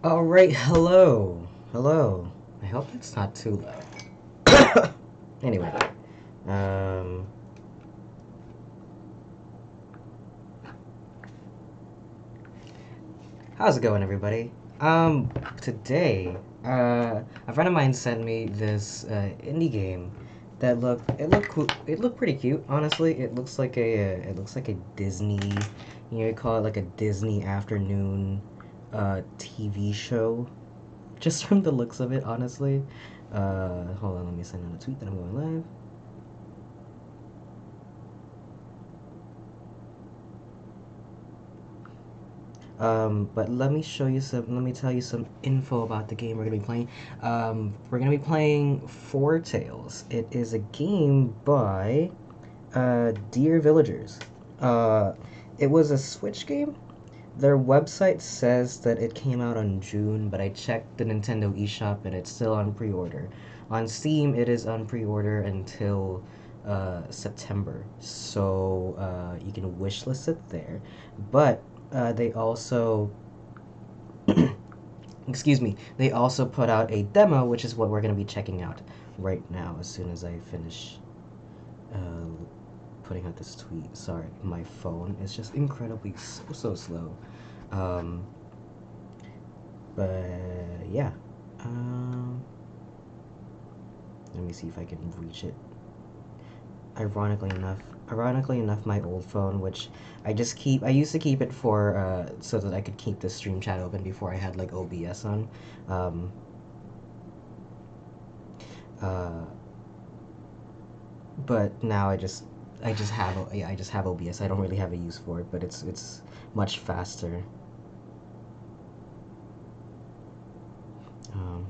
Alright, hello. Hello. I hope it's not too loud. Anyway, um, how's it going, everybody? Today, a friend of mine sent me this indie game that looked cool. It looked pretty cute, honestly. It looks like a Disney, you call it like a Disney afternoon, TV show. Just from the looks of it, honestly. Hold on, let me send out a tweet that I'm going live. But let me tell you some info about the game we're gonna be playing. We're gonna be playing Foretales. It is a game by Dear Villagers. Uh, it was a Switch game. Their website says that it came out on June, but I checked the Nintendo eShop and it's still on pre-order. On Steam, it is on pre-order until September, so you can wishlist it there. But they also, excuse me, they also put out a demo, which is what we're going to be checking out right now as soon as I finish uh, putting out this tweet. Sorry, my phone is just incredibly so slow. Um, but yeah, um, let me see if I can reach it. Ironically enough, my old phone, which I used to keep it for so that I could keep the stream chat open before I had like OBS on. Um, uh, but now I just have OBS. I don't really have a use for it, but it's much faster. Um,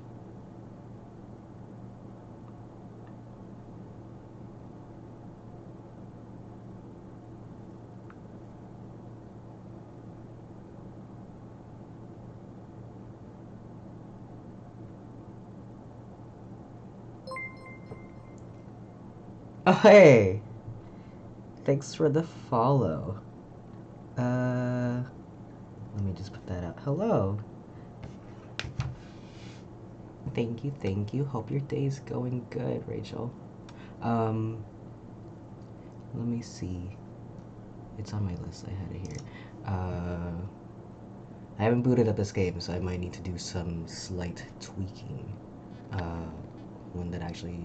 oh hey, thanks for the follow. Uh, Let me just put that out. Hello. Thank you, thank you. Hope your day's going good, Rachel. Um, Let me see. It's on my list. I had it here. I haven't booted up this game, so I might need to do some slight tweaking. Uh, when that actually,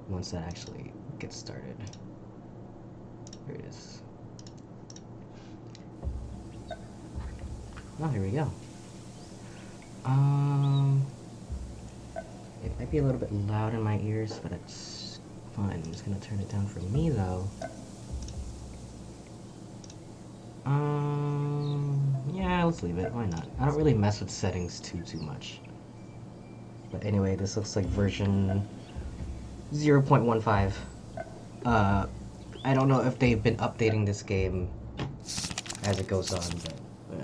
once that actually gets started. Here it is. Oh, here we go. Um, it might be a little bit loud in my ears, but it's fine. I'm just gonna turn it down for me, though. Yeah, let's leave it. Why not? I don't really mess with settings too much. But anyway, this looks like version 0.15. Uh, I don't know if they've been updating this game as it goes on, but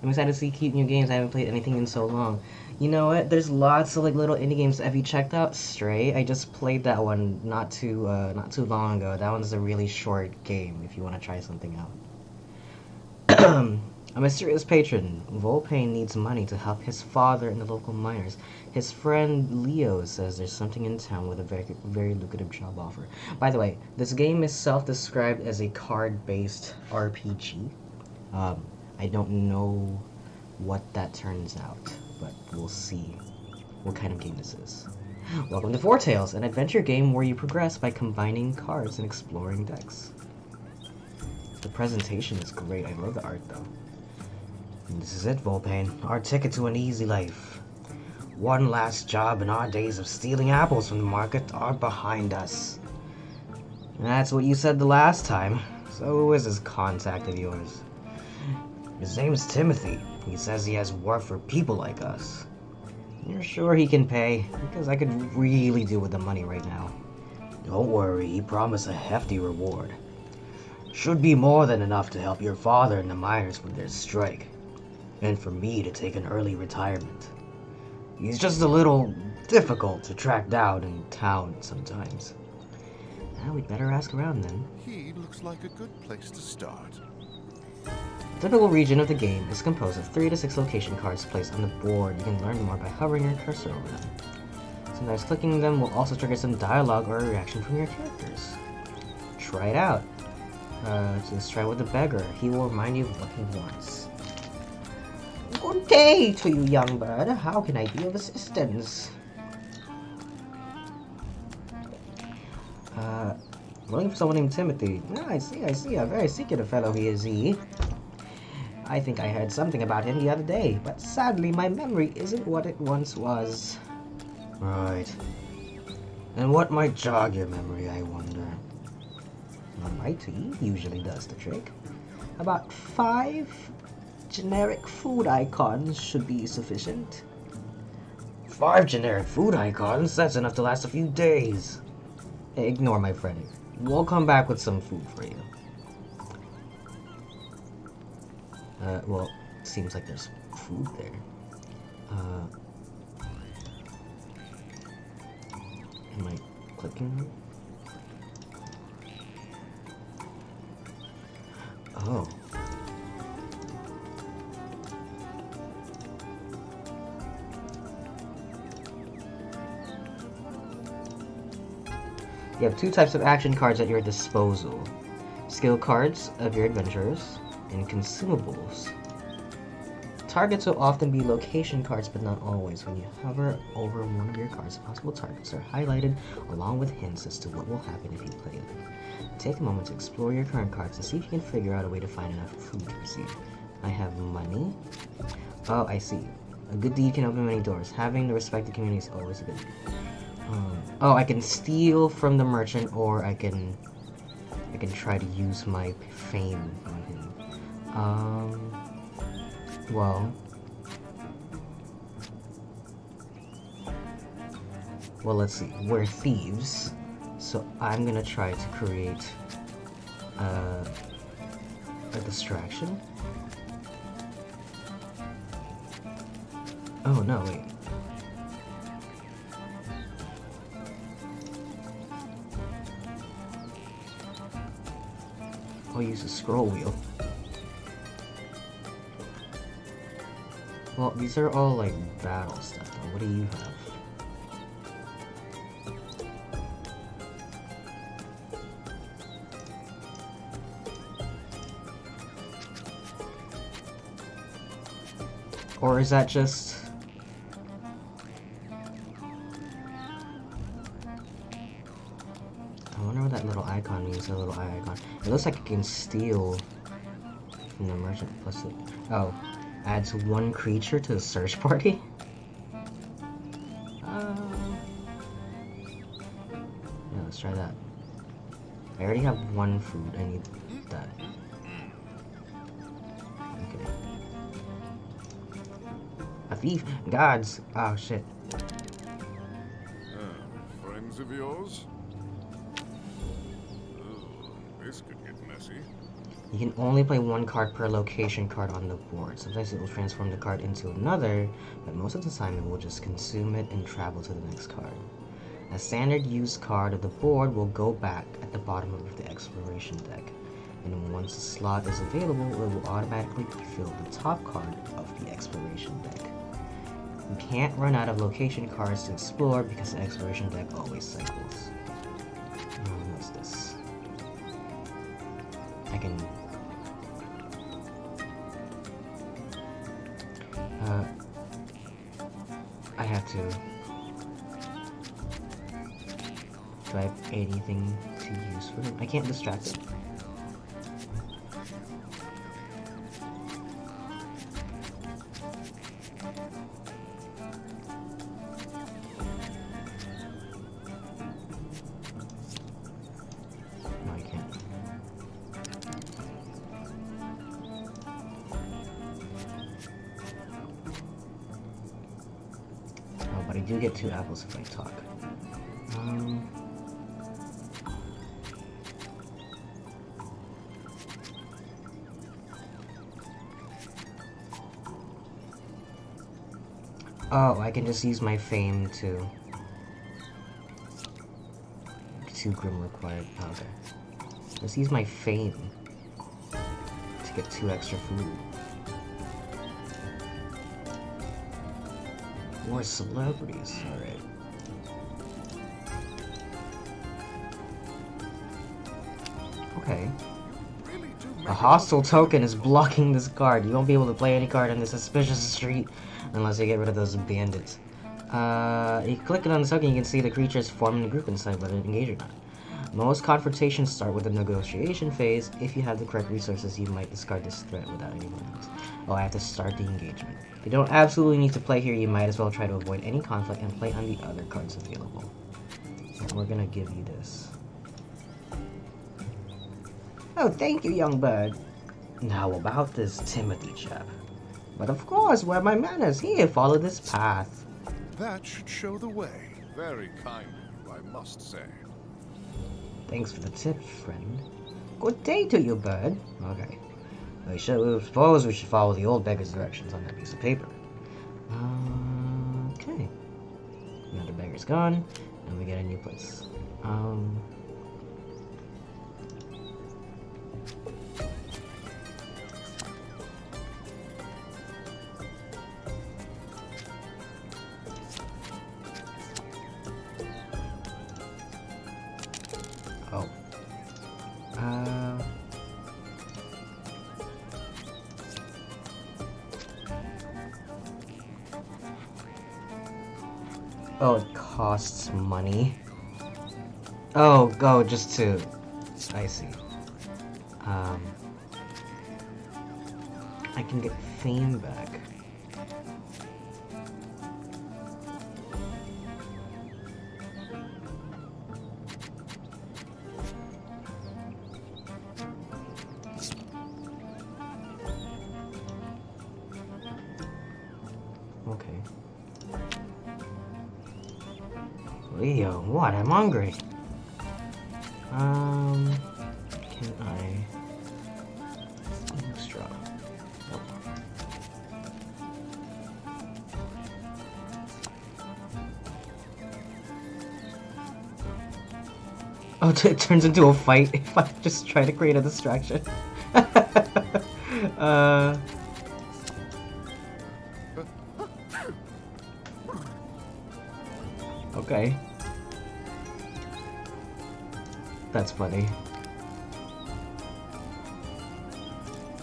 I'm excited to see cute new games. I haven't played anything in so long. You know what? There's lots of like little indie games. Have you checked out Stray? I just played that one not too long ago. That one's a really short game if you want to try something out. A mysterious patron, Volpain, needs money to help his father and the local miners. His friend Leo says there's something in town with a very lucrative job offer. By the way, this game is self-described as a card-based RPG. Um, I don't know what that turns out, but we'll see what kind of game this is. Welcome to Foretales, an adventure game where you progress by combining cards and exploring decks. The presentation is great. I love the art, though. And this is it, Volpain. Our ticket to an easy life. One last job and our days of stealing apples from the market are behind us. That's what you said the last time. So who is this contact of yours? His name's Timothy. He says he has work for people like us. You're sure he can pay? Because I could really do with the money right now. Don't worry, he promised a hefty reward. Should be more than enough to help your father and the miners with their strike. And for me to take an early retirement. He's just a little difficult to track down in town sometimes. Well, we'd better ask around then. He looks like a good place to start. The typical region of the game is composed of 3 to 6 location cards placed on the board. You can learn more by hovering your cursor over them. Sometimes clicking them will also trigger some dialogue or a reaction from your characters. Try it out. Let's try with the beggar. He will remind you of what he wants. Good day to you, young bird. How can I be of assistance? Looking for someone named Timothy. I see. A very secretive fellow he is, he. I think I heard something about him the other day, but sadly my memory isn't what it once was. Right. And what might jog your memory, I wonder? A mighty usually does the trick. About 5 generic food icons should be sufficient. 5 generic food icons? That's enough to last a few days. Hey, ignore my friend. We'll come back with some food for you. Well, seems like there's food there. Am I clicking? Oh. You have 2 types of action cards at your disposal. Skill cards of your adventurers, and consumables. Targets will often be location cards, but not always. When you hover over one of your cards, possible targets are highlighted along with hints as to what will happen if you play them. Take a moment to explore your current cards and see if you can figure out a way to find enough food to receive. I have money. Oh, I see. A good deed can open many doors. Having the respected community is always a good deed. Oh, I can steal from the merchant, or I can try to use my fame on him. Well, let's see. We're thieves, so I'm gonna try to create a distraction. Oh no, wait. I'll use the scroll wheel. Well, these are all like battle stuff though. What do you have? Or is that just... I wonder what that little icon means, that little eye icon. It looks like it can steal from the merchant plus it... Oh, adds 1 creature to the search party? Yeah, let's try that. I already have 1 food, I need that. Okay. A thief? Gods! Oh shit. Friends of yours? This could get messy. You can only play 1 card per location card on the board. Sometimes it will transform the card into another, but most of the time it will just consume it and travel to the next card. A standard used card of the board will go back at the bottom of the exploration deck, and once a slot is available, it will automatically fill the top card of the exploration deck. You can't run out of location cards to explore because the exploration deck always cycles. What's this? I can... I have to... Do I have anything to use for him? I can't distract him. No, I can't. Oh, but I do get 2 apples if I talk. Oh, I can just use my fame to... 2 grim required. Oh, okay. Let's use my fame to get 2 extra food. More celebrities, alright. Okay. Really do A make hostile another token enemy. is blocking this card. You won't be able to play any card in this suspicious street unless you get rid of those bandits. You click on the token, you can see the creatures forming a group inside, whether to engage or not. Most confrontations start with the negotiation phase. If you have the correct resources, you might discard this threat without anyone else. Oh, I have to start the engagement. If you don't absolutely need to play here, you might as well try to avoid any conflict and play on the other cards available. And we're gonna give you this. Oh, thank you, young bird. Now about this Timothy chap. But of course, where are my manners? Here, follow this path. That should show the way. Very kind of you, I must say. Thanks for the tip, friend. Good day to you, bird. Okay. I suppose we should follow the old beggar's directions on that piece of paper. Okay. Now the beggar's gone, and we get a new place. Oh. Oh, it costs money. Oh, go just to... I see. I can get fame back. Okay. Leo, what? I'm hungry. Can I straw? Nope. Oh, it turns into a fight if I just try to create a distraction. Okay. That's funny.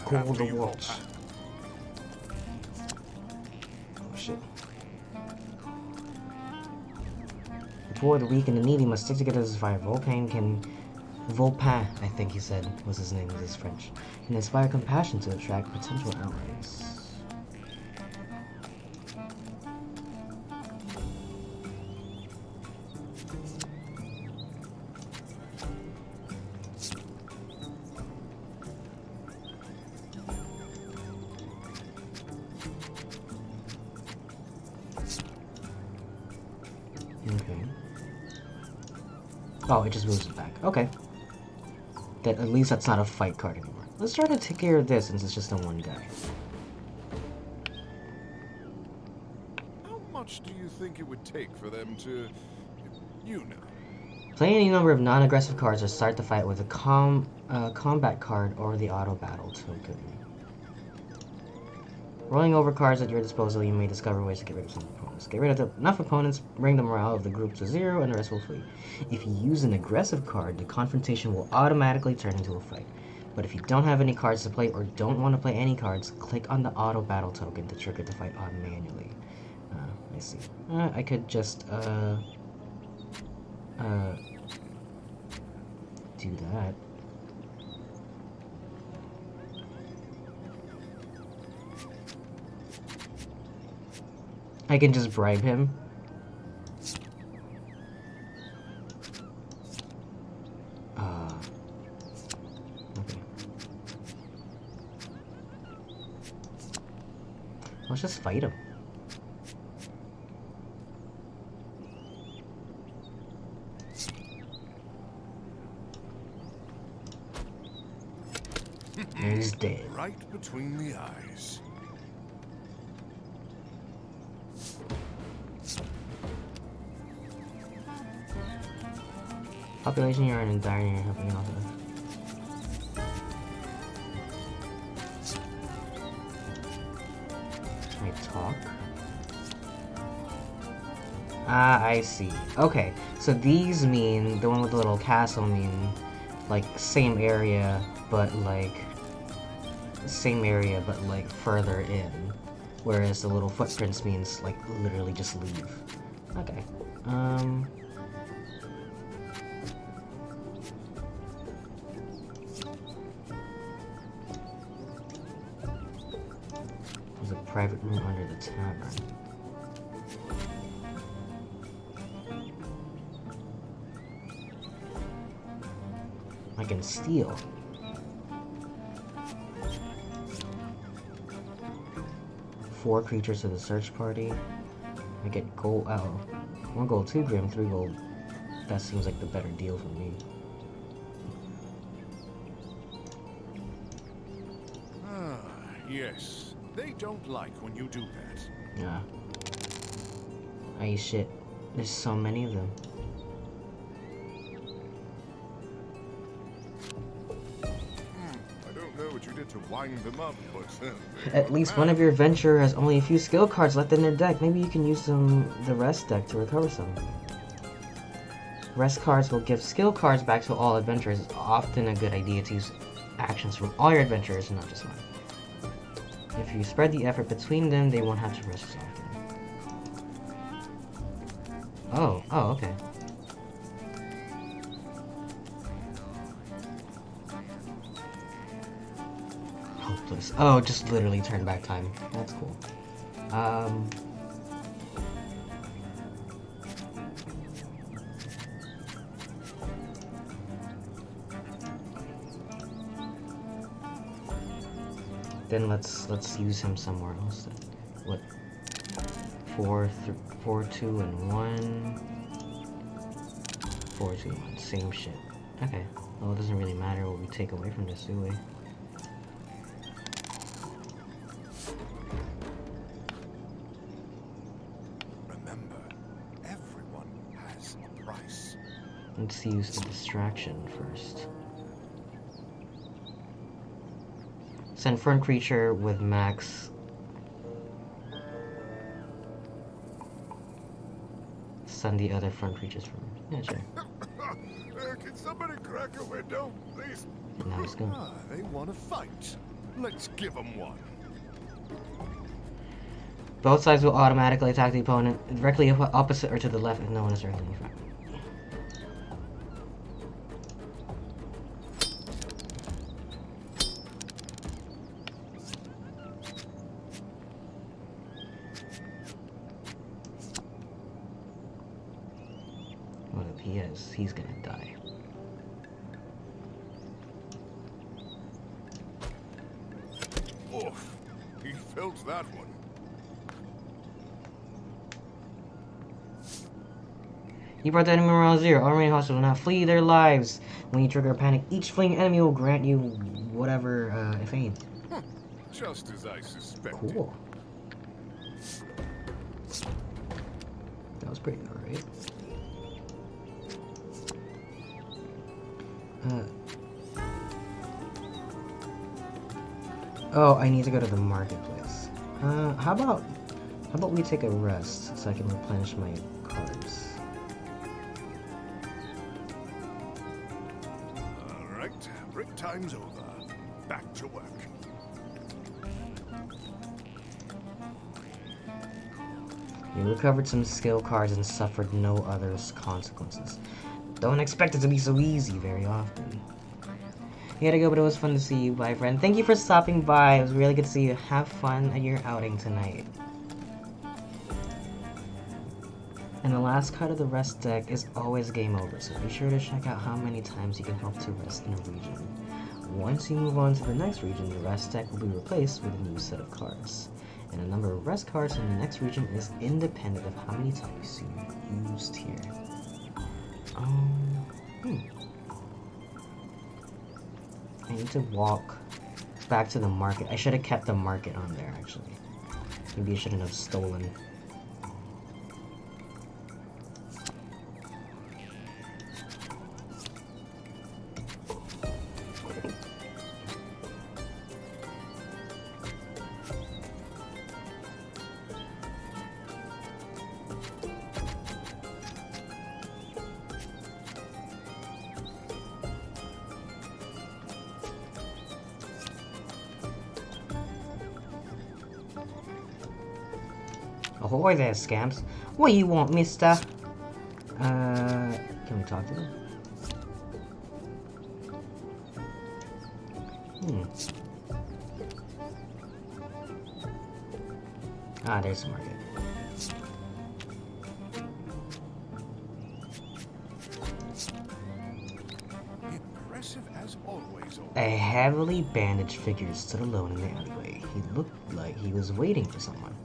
Cool the watch. Oh shit. The poor, the weak, and the needy must stick together to survive. Volpin, I think he said was his name, was his French, can inspire compassion to attract potential allies. Okay. Oh, it just moves it back. Okay. That at least that's not a fight card anymore. Let's try to take care of this since it's just a one guy. How much do you think it would take for them to, you know? Play any number of non-aggressive cards or start the fight with a combat card or the auto battle token. Rolling over cards at your disposal, you may discover ways to get rid of some opponents. Get rid of enough opponents, bring the morale of the group to 0, and the rest will flee. If you use an aggressive card, the confrontation will automatically turn into a fight. But if you don't have any cards to play or don't want to play any cards, click on the auto battle token to trigger the fight manually. I see. I could just do that. I can just bribe him. Okay. Let's just fight him. He's dead. Right between the eyes. Population, you're in dire need helping out. talk. Ah, I see. Okay, so these mean, the one with the little castle mean, like, same area, but like, further in. Whereas the little footprints means, like, literally just leave. Okay. There's a private room under the tavern. I can steal. Four creatures to the search party. I get gold. Oh, 1 gold, 2 grim, 3 gold. That seems like the better deal for me. Ah, yes. They don't like when you do that. Yeah. Ay shit. There's so many of them. I don't know what you did to wind them up, but At least one of your adventurer has only a few skill cards left in their deck. Maybe you can use the rest deck to recover some. Rest cards will give skill cards back to all adventurers. It's often a good idea to use actions from all your adventurers, not just one. If you spread the effort between them, they won't have to rest as often. Oh, okay. Hopeless. Oh, just literally turn back time. That's cool. Then let's use him somewhere else then. What? 4, 2, and 1. 4, 2, 1. Same shit. Okay. Well, it doesn't really matter what we take away from this, do we? remember, everyone has a price. Let's use the distraction first. Send front creature with max. Send the other front creatures from. Yeah, sure. Can somebody crack a window, please? Now let's go. They want to fight. Let's give them one. Both sides will automatically attack the opponent directly opposite or to the left if no one is directly in front. What if he is? He's gonna die. Oof. He felt that one. You brought the enemy morale 0. All remaining hostiles will now flee their lives. When you trigger a panic, each fleeing enemy will grant you whatever, if any. Just as I suspected. Cool. That was pretty alright. Oh, I need to go to the marketplace. How about we take a rest so I can replenish my cards? Alright, break time's over. Back to work. You recovered some skill cards and suffered no other consequences. Don't expect it to be so easy very often. You gotta go, but it was fun to see you. Bye, friend. Thank you for stopping by. It was really good to see you. Have fun at your outing tonight. And the last card of the rest deck is always game over, so be sure to check out how many times you can hope to rest in a region. Once you move on to the next region, the rest deck will be replaced with a new set of cards. And the number of rest cards in the next region is independent of how many times you used here. I need to walk back to the market. I should have kept the market on there, actually. Maybe I shouldn't have stolen. Ahoy there, scamps. What you want, mister? Can we talk to them? Ah, there's the market. Impressive as always. A heavily bandaged figure stood alone in the alleyway. He looked like he was waiting for someone.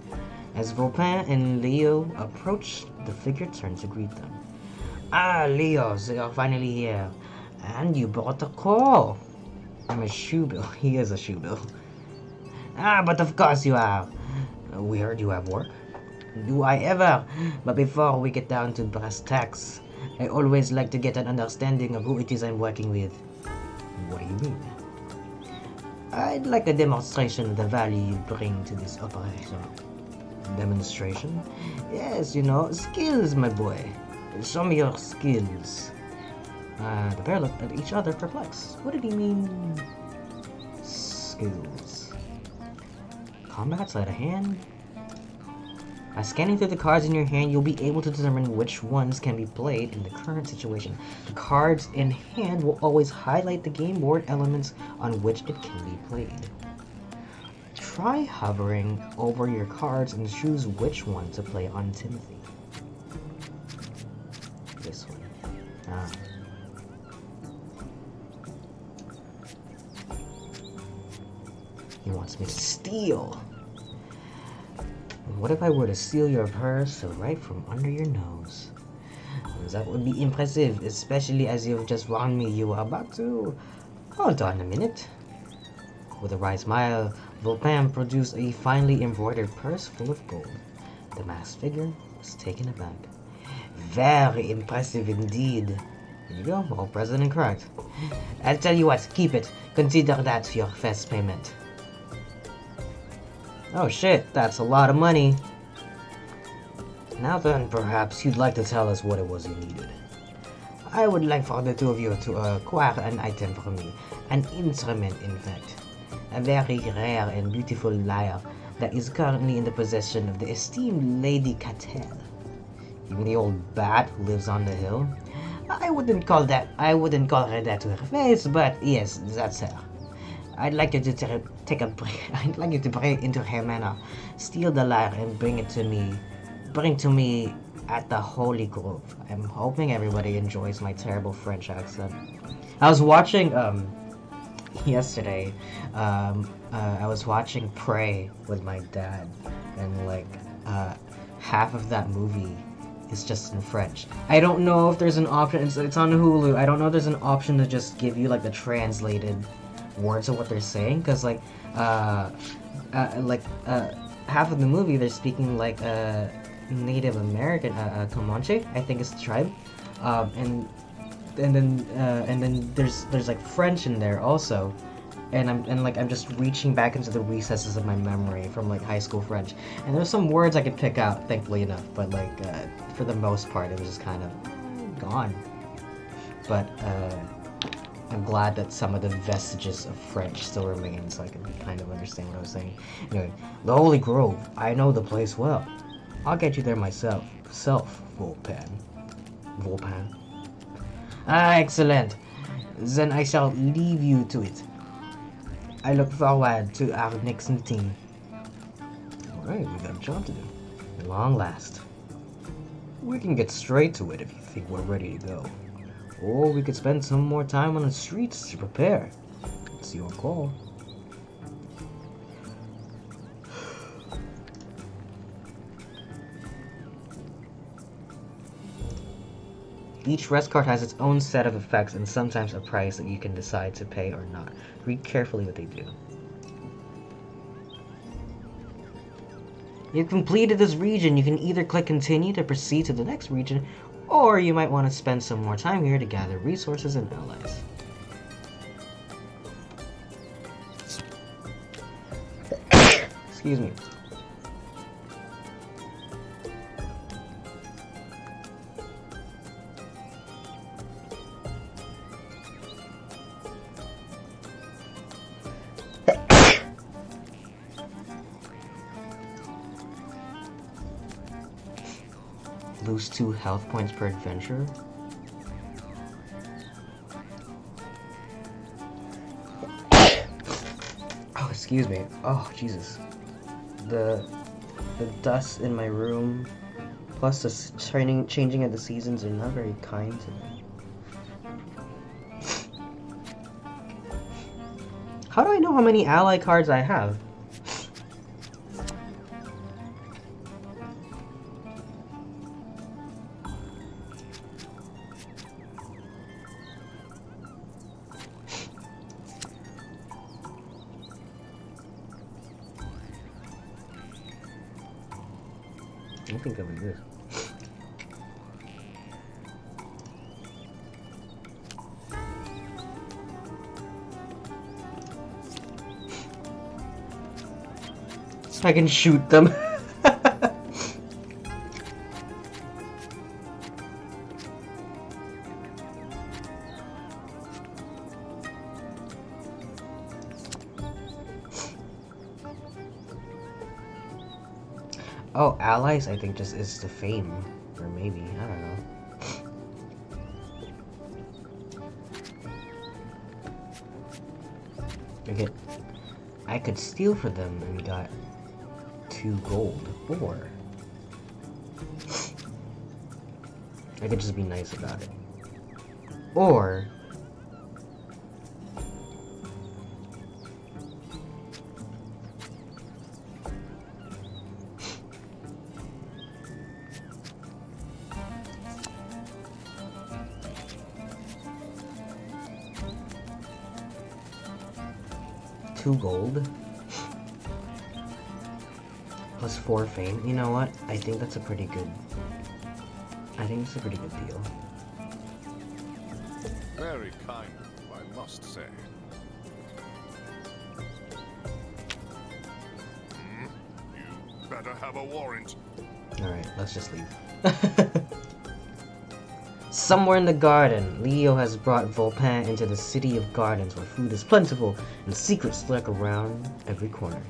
As Vauban and Leo approached, the figure turned to greet them. Ah, Leo, so you're finally here. And you brought a call. I'm a shoebill. He is a shoebill. Ah, but of course you have. We heard you have work. Do I ever? But before we get down to brass tacks, I always like to get an understanding of who it is I'm working with. What do you mean? I'd like a demonstration of the value you bring to this operation. Demonstration? Yes, you know, skills, my boy. Show me your skills. The pair looked at each other perplexed. What did he mean? Skills. Combat, sleight of hand? By scanning through the cards in your hand, you'll be able to determine which ones can be played in the current situation. The cards in hand will always highlight the game board elements on which it can be played. Try hovering over your cards and choose which one to play on Timothy. This one. Ah. He wants me to steal. What if I were to steal your purse right from under your nose? That would be impressive, especially as you've just warned me you were about to. Hold on a minute. With a wry smile, Vauban produced a finely embroidered purse full of gold. The masked figure was taken aback. Very impressive indeed. Here you go, all present and correct. I'll tell you what, keep it. Consider that your first payment. Oh shit, that's a lot of money. Now then, perhaps you'd like to tell us what it was you needed. I would like for the two of you to acquire an item for me. An instrument, in fact. A very rare and beautiful lyre that is currently in the possession of the esteemed Lady Cattell. Even the old bat who lives on the hill. I wouldn't call her that to her face, but yes, that's her. I'd like you to take a break. I'd like you to break into her manor, steal the lyre, and bring it to me. Bring to me at the Holy Grove. I'm hoping everybody enjoys my terrible French accent. I was watching yesterday. I was watching Prey with my dad, and like half of that movie is just in French. I don't know if there's an option. It's on Hulu. I don't know if there's an option to just give you like the translated words of what they're saying, because half of the movie they're speaking like Native American, Comanche, I think is the tribe, and then there's like French in there also, and I'm just reaching back into the recesses of my memory from like high school French, and there's some words I could pick out, thankfully enough, but like for the most part it was just kind of gone. But I'm glad that some of the vestiges of French still remain, so I can kind of understand what I was saying. Anyway, the Holy Grove. I know the place well. I'll get you there myself. Vauban. Ah, excellent. Then I shall leave you to it. I look forward to our next meeting. Alright, we got a job to do. At long last. We can get straight to it if you think we're ready to go. Or we could spend some more time on the streets to prepare. It's your call. Each rest card has its own set of effects and sometimes a price that you can decide to pay or not. Read carefully what they do. You've completed this region. You can either click continue to proceed to the next region, or you might want to spend some more time here to gather resources and allies. Excuse me. Lose 2 health points per adventure. Oh, excuse me. Oh, Jesus. The dust in my room, plus the changing of the seasons are not very kind to me. How do I know how many ally cards I have? I think of it this. I can shoot them. Oh, allies I think just is the fame. Or maybe, I don't know. Okay, I could steal for them and got 2 gold, or I could just be nice about it. Or two gold plus 4 fame. You know what? I think that's a pretty good. I think it's a pretty good deal. Very kind of you, I must say. You better have a warrant. Alright, let's just leave. Somewhere in the garden, Leo has brought Vulpin into the city of gardens where food is plentiful and secrets lurk around every corner.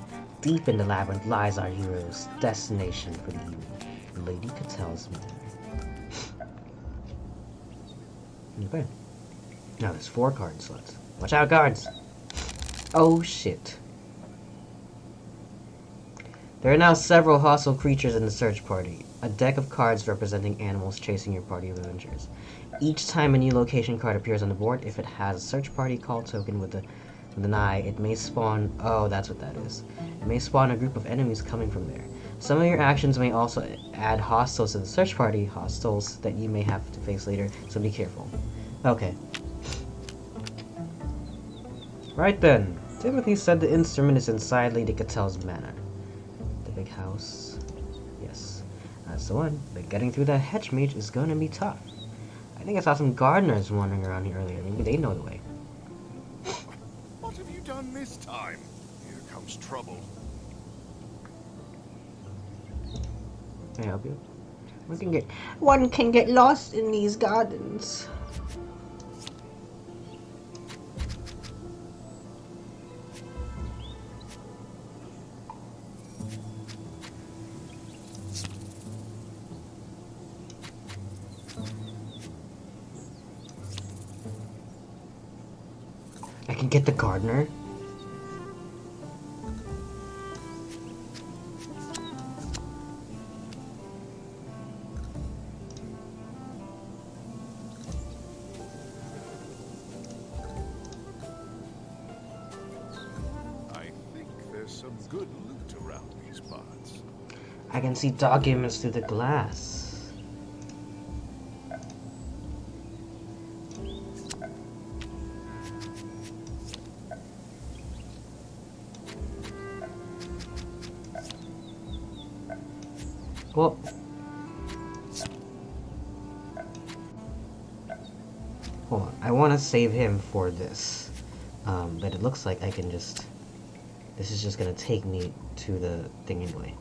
Deep in the labyrinth lies our hero's destination for the evening, Lady Foretales Manor. Okay. Now there's 4 card slots. Watch out, guards! Oh shit. There are now several hostile creatures in the search party. A deck of cards representing animals chasing your party of adventurers. Each time a new location card appears on the board, if it has a search party call token with an eye, it may spawn... Oh, that's what that is. It may spawn a group of enemies coming from there. Some of your actions may also add hostiles to the search party, hostiles that you may have to face later, so be careful. Okay. Right then. Timothy said the instrument is inside Lady Foretales Manor. The big house. Yes. That's the one. But getting through that hedge maze is gonna be tough. I think I saw some gardeners wandering around here earlier. Maybe they know the way. What have you done this time? Here comes trouble. Can I help you? One can get lost in these gardens. I can get the gardener. I think there's some good loot around these parts. I can see documents through the glass. Well, hold on. I want to save him for this, but it looks like I can just. This is just gonna take me to the thing anyway.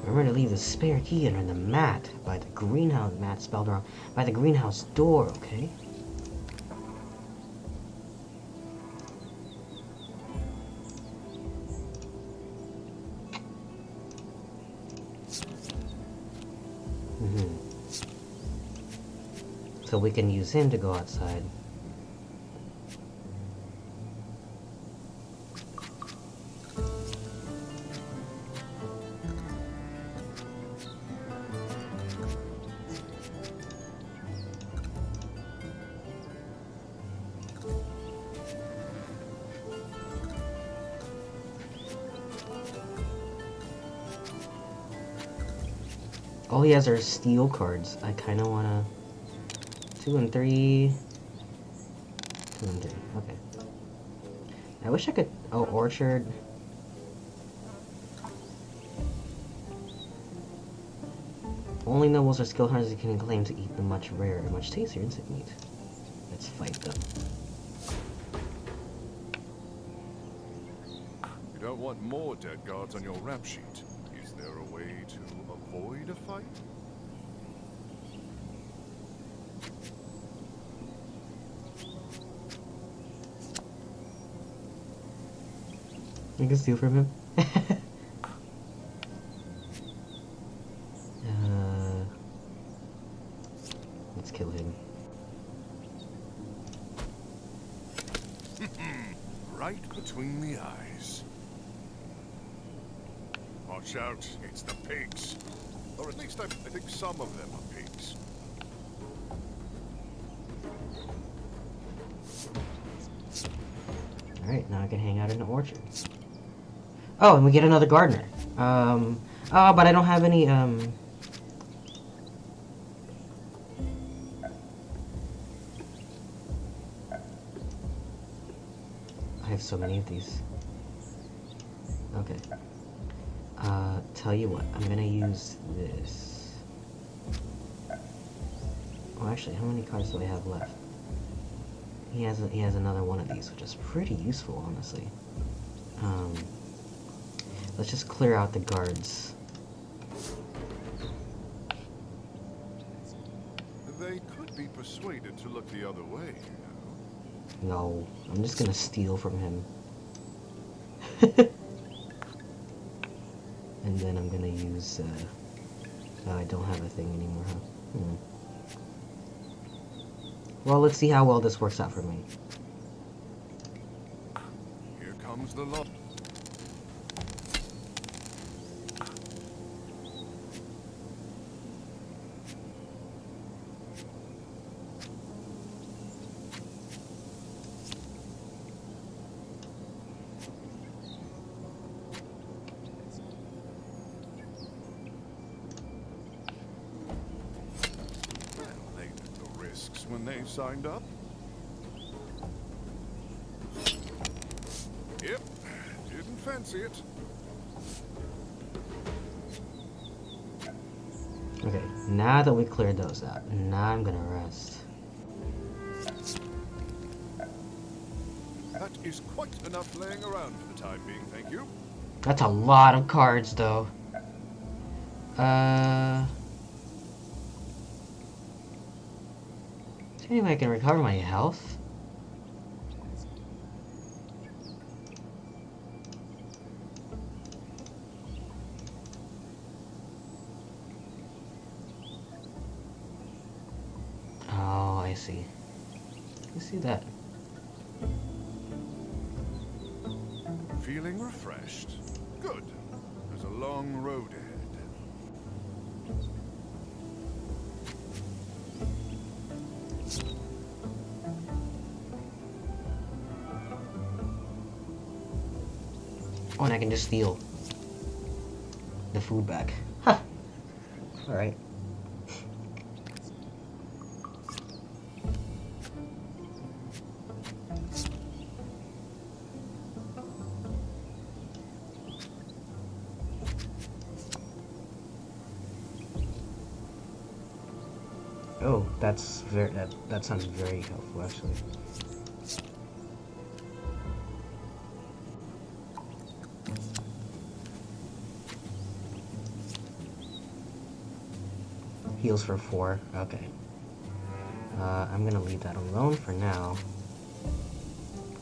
Remember to leave the spare key under the mat by the greenhouse mat spelled wrong by the greenhouse door, okay? So we can use him to go outside. All he has are steel cards. I kind of want to... 2 and 3. 2 and 3. Okay. I wish I could... Oh, orchard. Only nobles or skilled hunters can claim to eat the much rarer, much tastier insect meat. Let's fight them. You don't want more dead guards on your rap sheet. Is there a way to avoid a fight? I can steal from him. Let's kill him. Right between the eyes. Watch out, it's the pigs. Or at least I think some of them are pigs. Alright, now I can hang out in the orchard. Oh, and we get another gardener. Oh, but I don't have any, I have so many of these. Okay. Tell you what, I'm gonna use this. Oh, actually, how many cards do I have left? He has another one of these, which is pretty useful, honestly. Let's just clear out the guards. They could be persuaded to look the other way, you know. No, I'm just gonna steal from him. And then I'm gonna use, I don't have a thing anymore, huh? Well, let's see how well this works out for me. Here comes the law. When they signed up. Yep, didn't fancy it. Okay, now that we cleared those out, now I'm gonna rest. That is quite enough laying around for the time being, thank you. That's a lot of cards, though. Anyway, I can recover my health. Oh, I see. You see that? Feeling refreshed? Good. There's a long road ahead. Oh, and I can just steal the food back. Huh. Alright. Oh, that sounds very helpful, actually. Heals for 4. Okay. I'm gonna leave that alone for now.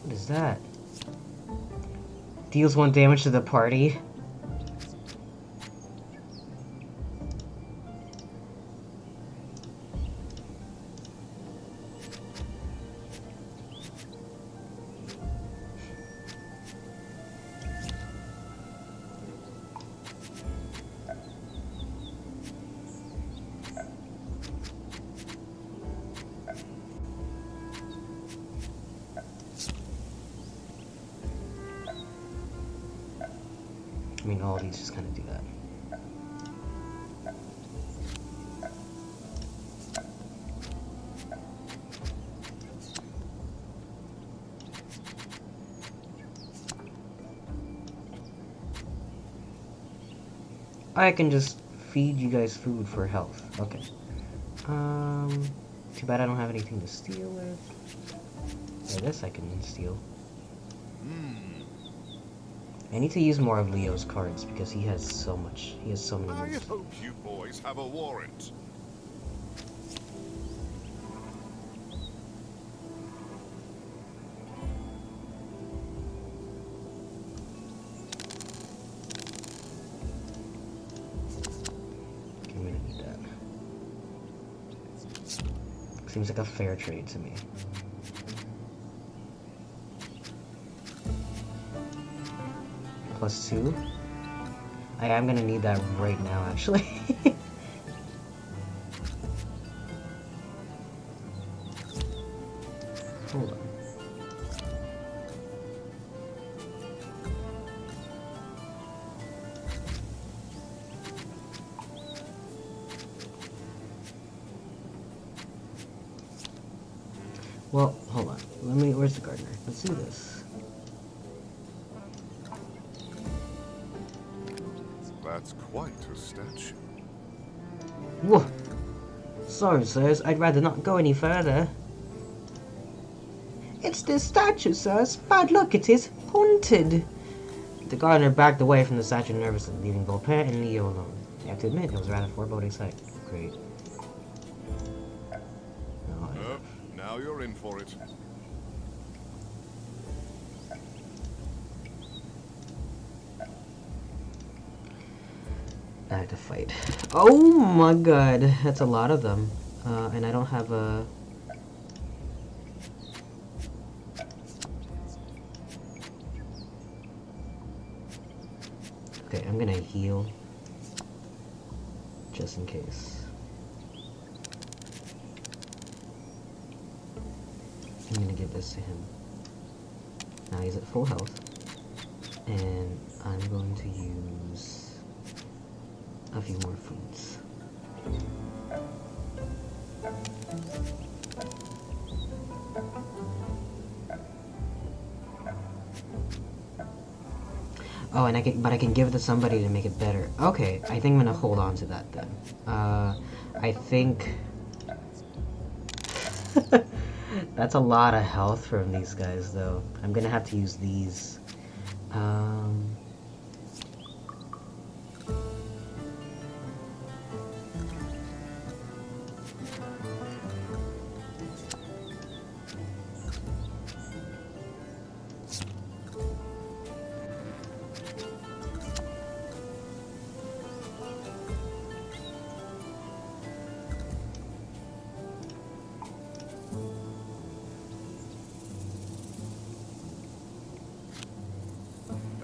What is that? Deals 1 damage to the party. I mean, all these just kind of do that. I can just feed you guys food for health. Okay. Too bad I don't have anything to steal with. Yeah, this I can steal. I need to use more of Leo's cards because he has so much. He has so many I moves. hope you boys have a warrant. Okay, I'm gonna need that. Seems like a fair trade to me. +2. I am gonna need that right now, actually. Hold on. Well, hold on. Where's the gardener? Let's do this. That's quite a statue. Whoa! Sorry, sirs, I'd rather not go any further. It's this statue, sirs. Bad luck it is. Haunted. The gardener backed away from the statue nervously, leaving Volpain and Leo alone. I have to admit, it was a rather foreboding sight. Great. Oh, now you're in for it. I had to fight. Oh my god, that's a lot of them. And I don't have a... Okay, I'm gonna heal. Just in case. I'm gonna give this to him. Now he's at full health. And I'm going to use a few more foods. Oh, and I can give it to somebody to make it better. Okay, I think I'm gonna hold on to that then. I think that's a lot of health from these guys, though. I'm gonna have to use these.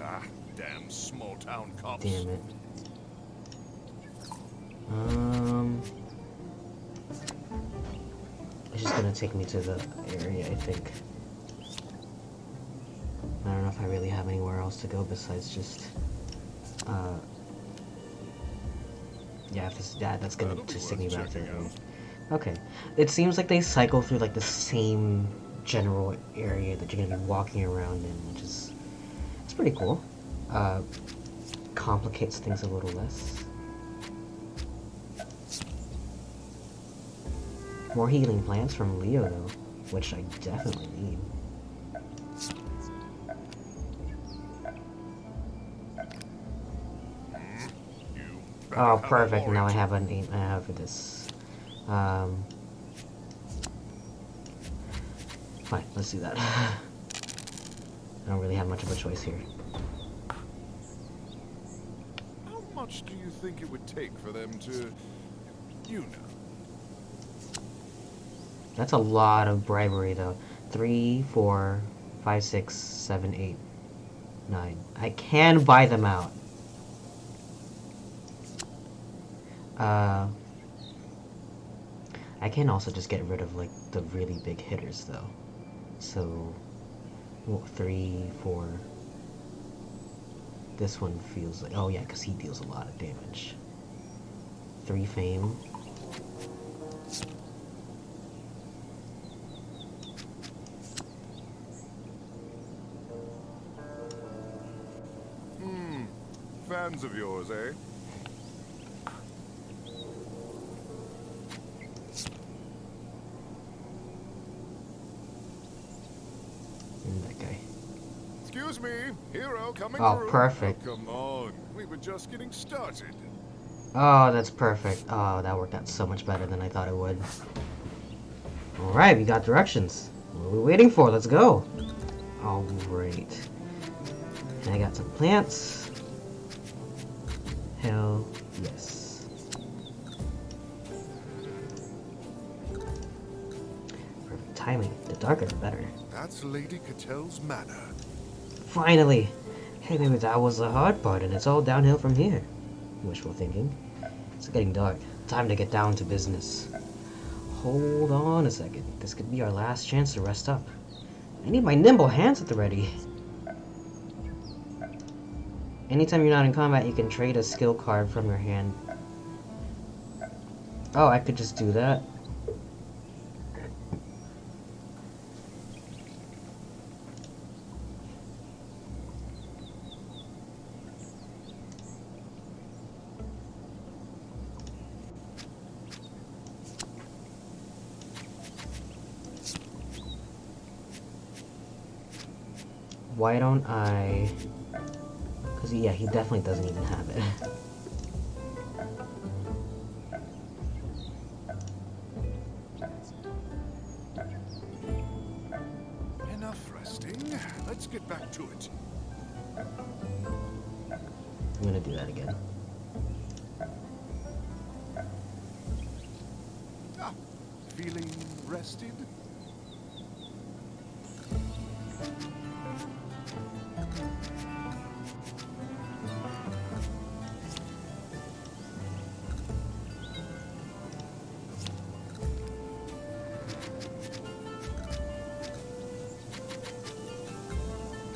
Ah, damn small town cops. Damn it. It's just gonna take me to the area, I think. I don't know if I really have anywhere else to go besides just, yeah, if this, that's gonna just take me back to the room. Okay. It seems like they cycle through, like, the same general area that you're gonna be walking around in, which is, it's pretty cool. Complicates things a little less. More healing plants from Leo, though, which I definitely need. You better Oh, have a perfect. Now I warrant. have an aim. I have this. Um. Fine. Let's do that. I don't really have much of a choice here. How much do you think it would take for them to, you know? That's a lot of bribery, though. 3, 4, 5, 6, 7, 8, 9. I can buy them out. I can also just get rid of like the really big hitters, though. So, well, 3, 4. This one feels like, oh yeah, because he deals a lot of damage. 3 fame. Fans of yours, eh? And that guy. Excuse me, hero coming Oh, through. perfect. Oh, come on, we were just getting started. Oh, that's perfect. Oh, that worked out so much better than I thought it would. Alright, we got directions. What are we waiting for? Let's go. Alright. And I got some plants. Hell yes. Perfect timing. The darker the better. That's Lady Catel's manor. Finally! Hey, maybe that was the hard part and it's all downhill from here. Wishful thinking. It's getting dark. Time to get down to business. Hold on a second. This could be our last chance to rest up. I need my nimble hands at the ready. Anytime you're not in combat, you can trade a skill card from your hand. Oh, I could just do that. Why don't I... Because, yeah, he definitely doesn't even have it. Enough resting. Let's get back to it. I'm gonna do that again. Ah, feeling rested?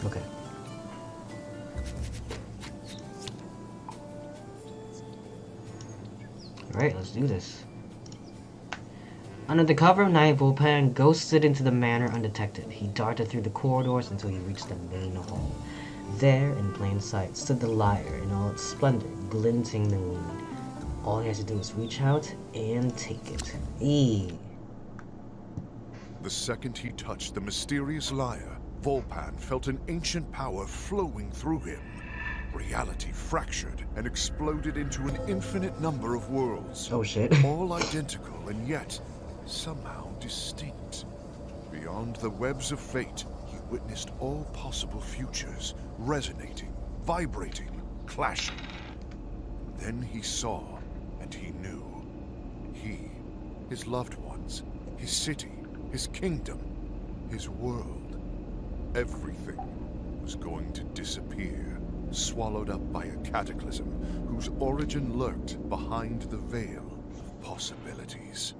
Okay. Alright, let's do this. Under the cover of night, Volpan ghosted into the manor undetected. He darted through the corridors until he reached the main hall. There, in plain sight, stood the lyre in all its splendor, glinting the moonlight. All he has to do is reach out and take it. The second he touched the mysterious lyre, Volpan felt an ancient power flowing through him. Reality fractured and exploded into an infinite number of worlds. Oh shit. All identical and yet somehow distinct. Beyond the webs of fate, he witnessed all possible futures, resonating, vibrating, clashing. Then he saw, and he knew. He, his loved ones, his city, his kingdom, his world, everything was going to disappear, swallowed up by a cataclysm whose origin lurked behind the veil of possibilities.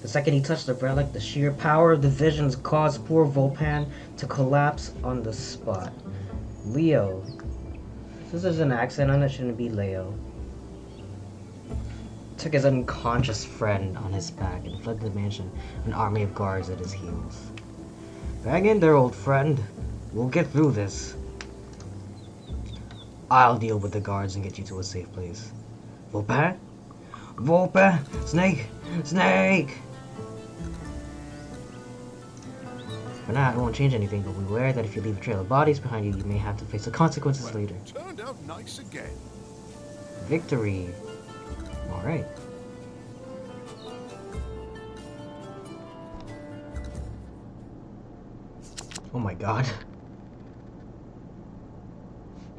The second he touched the relic, the sheer power of the visions caused poor Volpan to collapse on the spot. Leo. This is an accent on it, shouldn't be Leo. Took his unconscious friend on his back and fled the mansion, an army of guards at his heels. Hang in there, old friend. We'll get through this. I'll deal with the guards and get you to a safe place. Volpan? Volpan! Snake! Snake! For now, it won't change anything, but beware that if you leave a trail of bodies behind you, you may have to face the consequences Well, later. turned out nice again. Victory! Alright. Oh my god.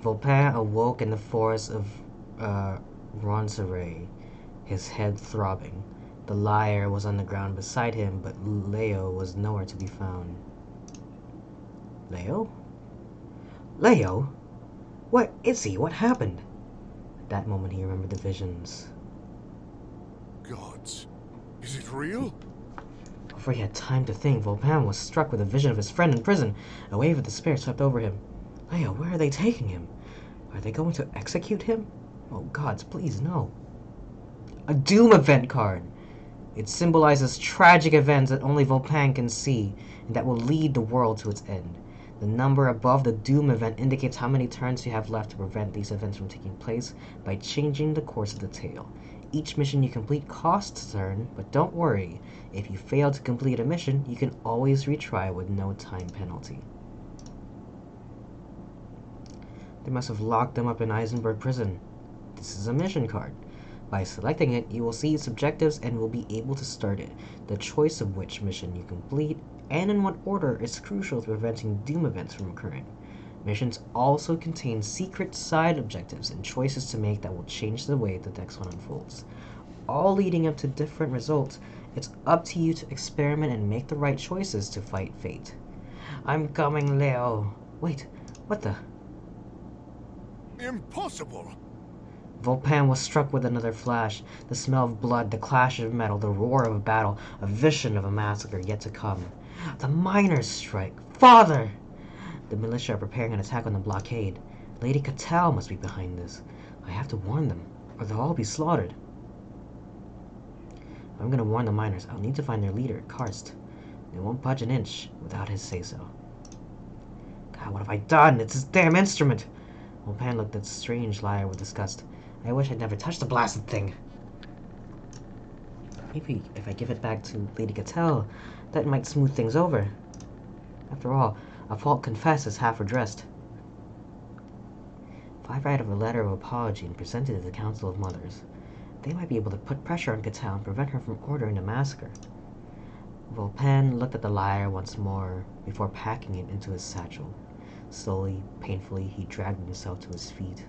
Volpin awoke in the forest of Ronceray, his head throbbing. The lyre was on the ground beside him, but Leo was nowhere to be found. Leo? Leo? Where is he? What happened? At that moment he remembered the visions. Gods, is it real? Before he had time to think, Volpin was struck with a vision of his friend in prison. A wave of despair swept over him. Leo, where are they taking him? Are they going to execute him? Oh gods, please no. A doom event card! It symbolizes tragic events that only Volpin can see, and that will lead the world to its end. The number above the doom event indicates how many turns you have left to prevent these events from taking place by changing the course of the tale. Each mission you complete costs a turn, but don't worry. If you fail to complete a mission, you can always retry with no time penalty. They must have locked them up in Eisenberg prison. This is a mission card. By selecting it, you will see its objectives and will be able to start it. The choice of which mission you complete and in what order is crucial to preventing doom events from occurring. Missions also contain secret side objectives and choices to make that will change the way the next one unfolds. All leading up to different results, it's up to you to experiment and make the right choices to fight fate. I'm coming, Leo. Wait, what the? Impossible! Volpin was struck with another flash. The smell of blood, the clash of metal, the roar of a battle, a vision of a massacre yet to come. The miners' strike! Father! The militia are preparing an attack on the blockade. Lady Cattell must be behind this. I have to warn them, or they'll all be slaughtered. If I'm gonna warn the miners, I'll need to find their leader, Karst. They won't budge an inch without his say-so. God, what have I done? It's his damn instrument! Volpin looked at the strange lyre with disgust. I wish I'd never touched the blasted thing. Maybe if I give it back to Lady Cattell, that might smooth things over. After all, a fault confessed is half redressed. If I write a letter of apology and present it to the Council of Mothers, they might be able to put pressure on Cattell and prevent her from ordering a massacre. Volpin looked at the lyre once more before packing it into his satchel. Slowly, painfully, he dragged himself to his feet.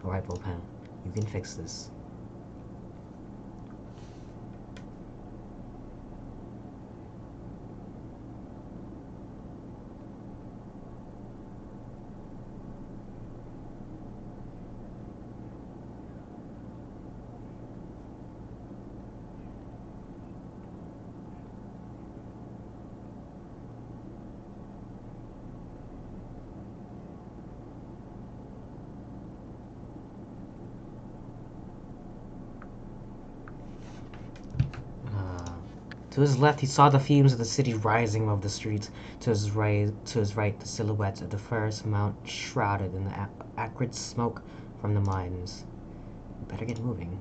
All right, Volpin, you can fix this. To his left, he saw the fumes of the city rising above the streets. To his right, the silhouette of the Ferris Mount shrouded in the acrid smoke from the mines. Better get moving.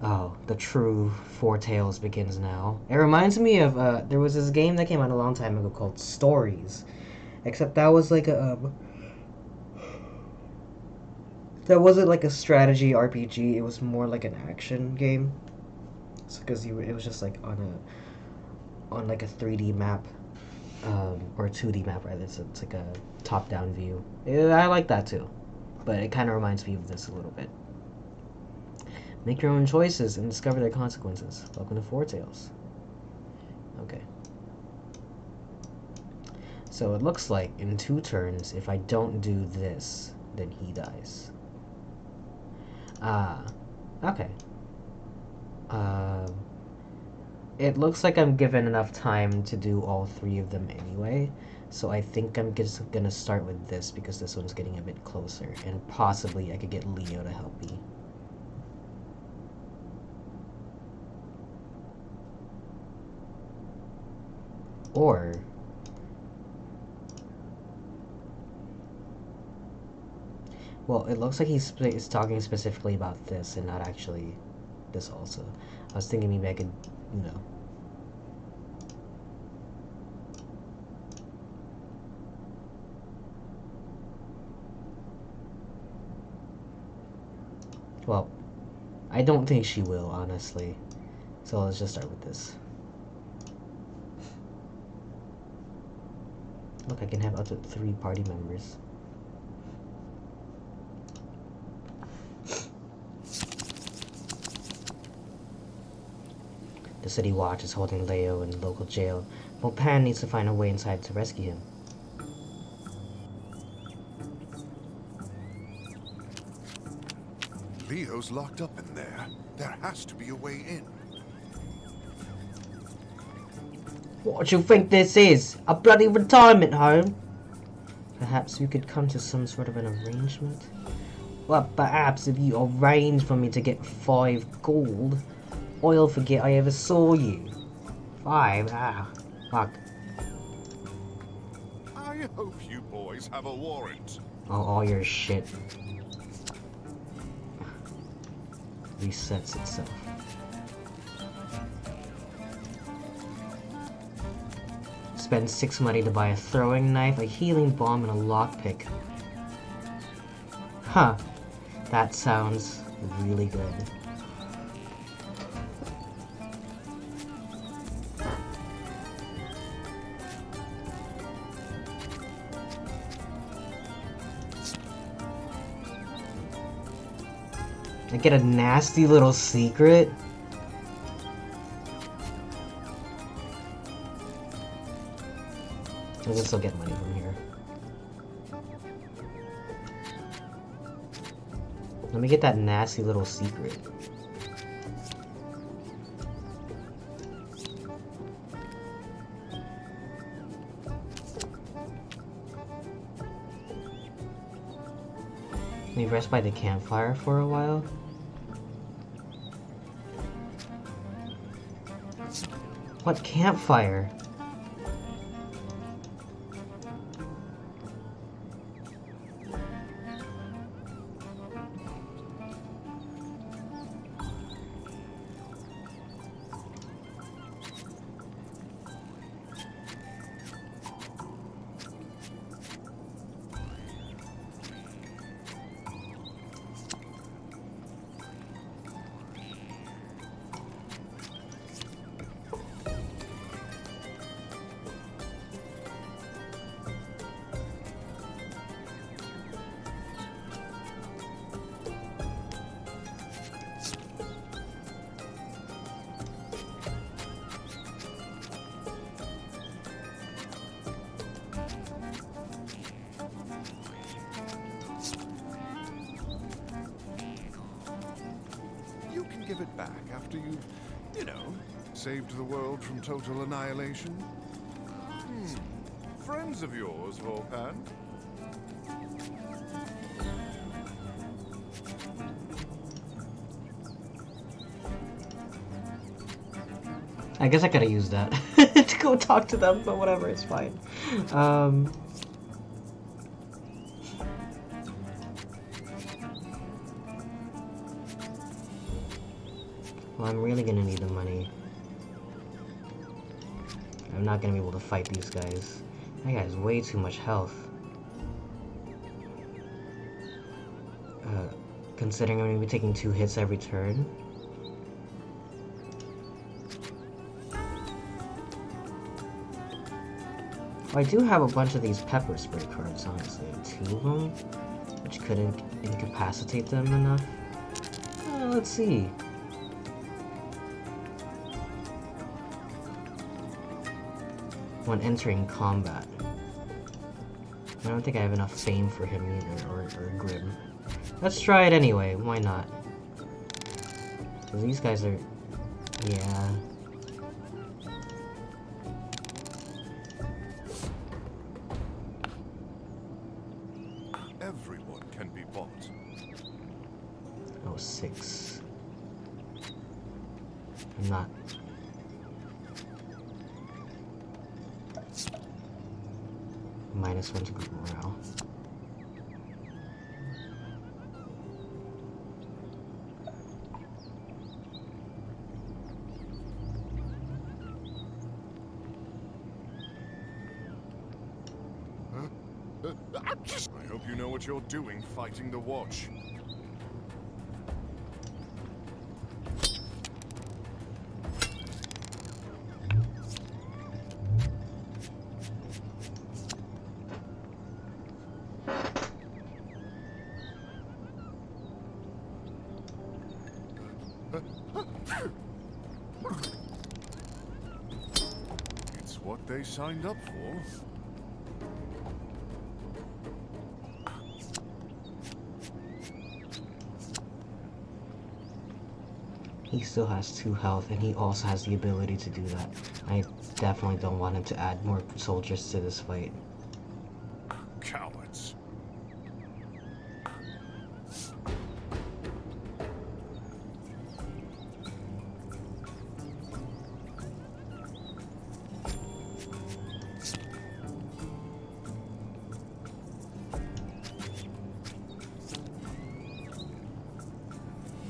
Oh, the true Foretales begins now. It reminds me of there was this game that came out a long time ago called Stories, except that was like a that wasn't like a strategy RPG. It was more like an action game. Because it was just like on like a 3D map, or a 2D map rather. It's like a top-down view. I like that too, but it kind of reminds me of this a little bit. Make your own choices and discover their consequences. Welcome to Foretales. Okay. So it looks like in 2 turns, if I don't do this, then he dies. Okay. It looks like I'm given enough time to do all 3 of them anyway, so I think I'm just gonna start with this because this one's getting a bit closer, and possibly I could get Leo to help me. Or well, it looks like he's talking specifically about this and not actually this also. I was thinking maybe I could, you know. Well, I don't think she will, honestly. So let's just start with this. Look, I can have up to 3 party members. The city watch is holding Leo in local jail. Pan needs to find a way inside to rescue him. Leo's locked up in there. There has to be a way in. What do you think this is? A bloody retirement home? Perhaps we could come to some sort of an arrangement? Well, perhaps if you arrange for me to get 5 gold, I'll forget I ever saw you. 5? Ah, fuck. I hope you boys have a warrant. Oh, all your shit resets itself. Spend 6 money to buy a throwing knife, a healing bomb, and a lockpick. Huh. That sounds really good. I get a nasty little secret. I can still get money from here. Let me get that nasty little secret. Let me rest by the campfire for a while. What campfire? Give it back after you've, saved the world from total annihilation. Friends of yours, Vorpan? I guess I could have used that to go talk to them, but whatever, it's fine. Well, I'm really gonna need the money. I'm not gonna be able to fight these guys. That guy has way too much health. Considering I'm gonna be taking 2 hits every turn. I do have a bunch of these pepper spray cards, honestly. 2 of them, which couldn't incapacitate them enough. Let's see. When entering combat. I don't think I have enough fame for him either, or Grim. Let's try it anyway, why not? So these guys are... yeah... Everyone can be bought. Oh, 6. I'm not... -1 to group morale. I hope you know what you're doing fighting the Watch. they signed up for. He still has 2 health, and he also has the ability to do that. I definitely don't want him to add more soldiers to this fight. Cowards.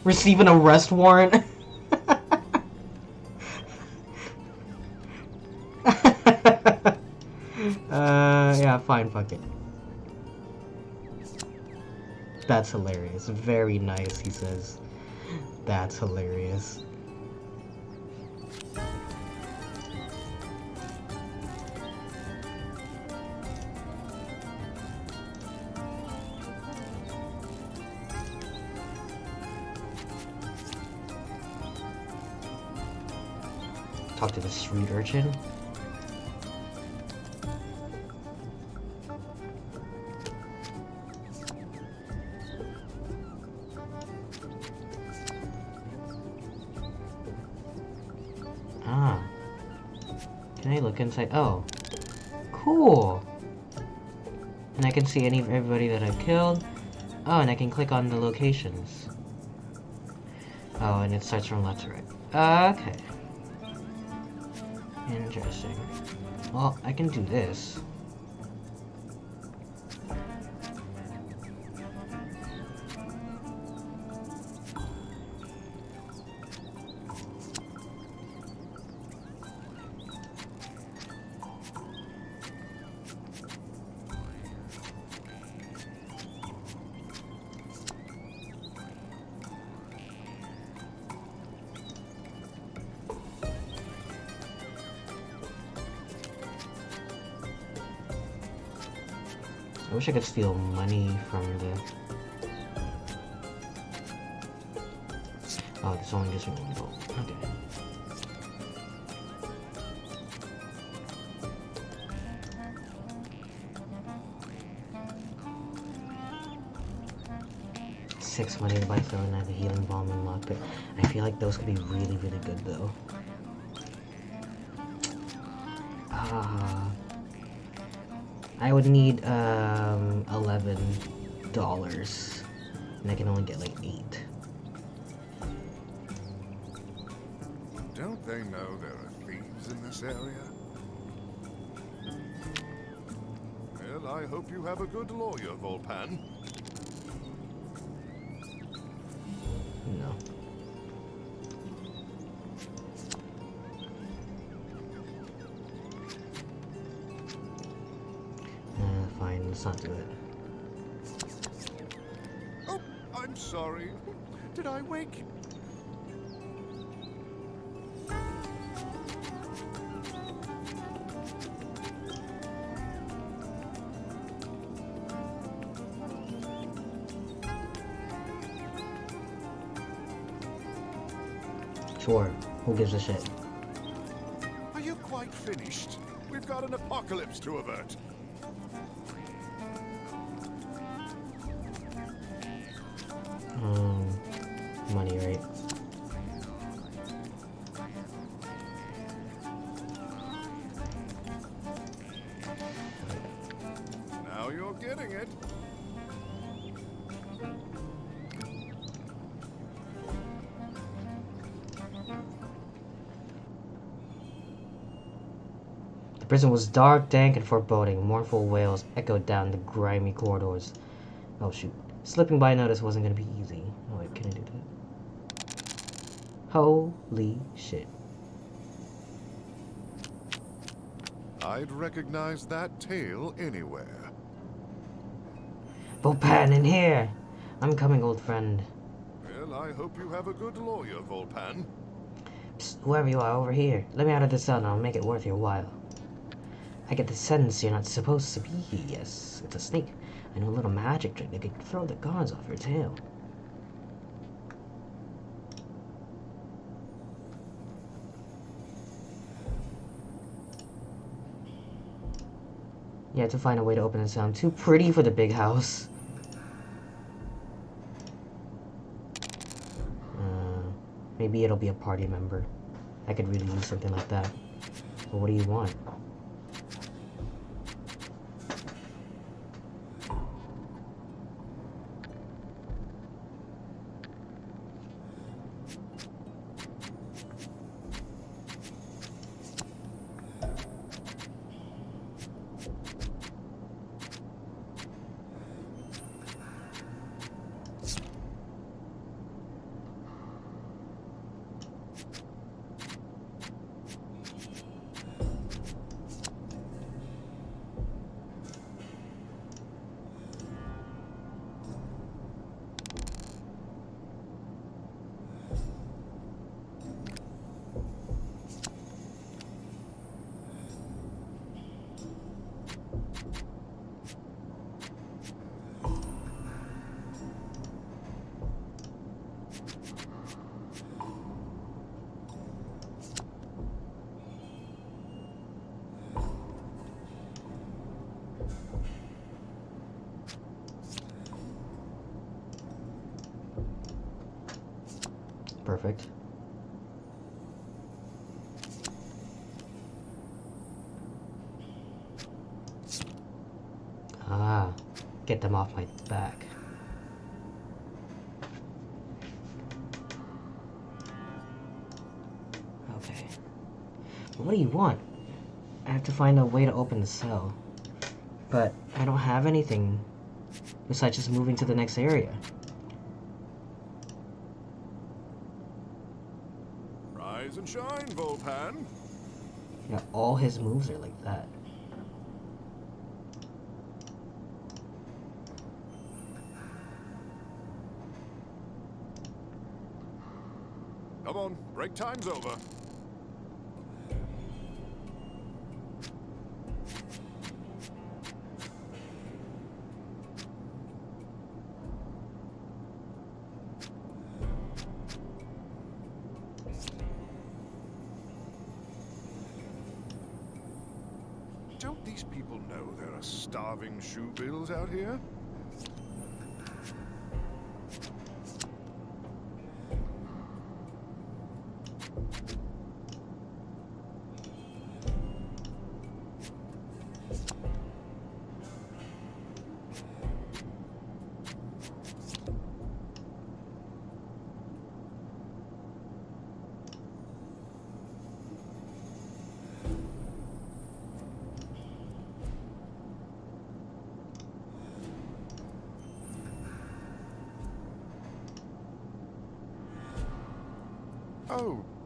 Receive an arrest warrant? Yeah, fine, fuck it. That's hilarious. Very nice, he says. That's hilarious. Talk to the street urchin. Ah. Can I look inside? Oh. Cool. And I can see everybody that I've killed. Oh, and I can click on the locations. Oh, and it starts from left to right. Okay. Interesting. Well, I can do this. I wish I could steal money from the... Oh, this only gives me 1 gold. Okay. Six money to buy throwing knife, a healing bomb, and lockpick. I feel like those could be really, really good though. I would need $11, and I can only get like 8. Don't they know there are thieves in this area? Well, I hope you have a good lawyer, Volpan. No. Fine, let's not do it. Oh, I'm sorry. Did I wake you? Sure, who gives a shit? Are you quite finished? We've got an apocalypse to avert. Money, right? Now you're getting it. The prison was dark, dank, and foreboding. Mournful wails echoed down the grimy corridors. Oh shoot. Slipping by notice wasn't gonna be easy. Oh wait, can I do that? Holy shit. I'd recognize that tail anywhere. Volpan, in here! I'm coming, old friend. Well, I hope you have a good lawyer, Volpan. Psst, whoever you are over here, let me out of this cell and I'll make it worth your while. I get the sense you're not supposed to be here. Yes, it's a snake. I know a little magic trick that could throw the guards off your tail. You have to find a way to open the cell. I'm too pretty for the big house. Maybe it'll be a party member. I could really use something like that. But what do you want? Perfect. Ah, get them off my back. Okay. But what do you want? I have to find a way to open the cell. But I don't have anything besides just moving to the next area. Rise and shine, Volpan. Yeah, all his moves are like that. Come on, break time's over. Don't these people know there are starving shoe bills out here?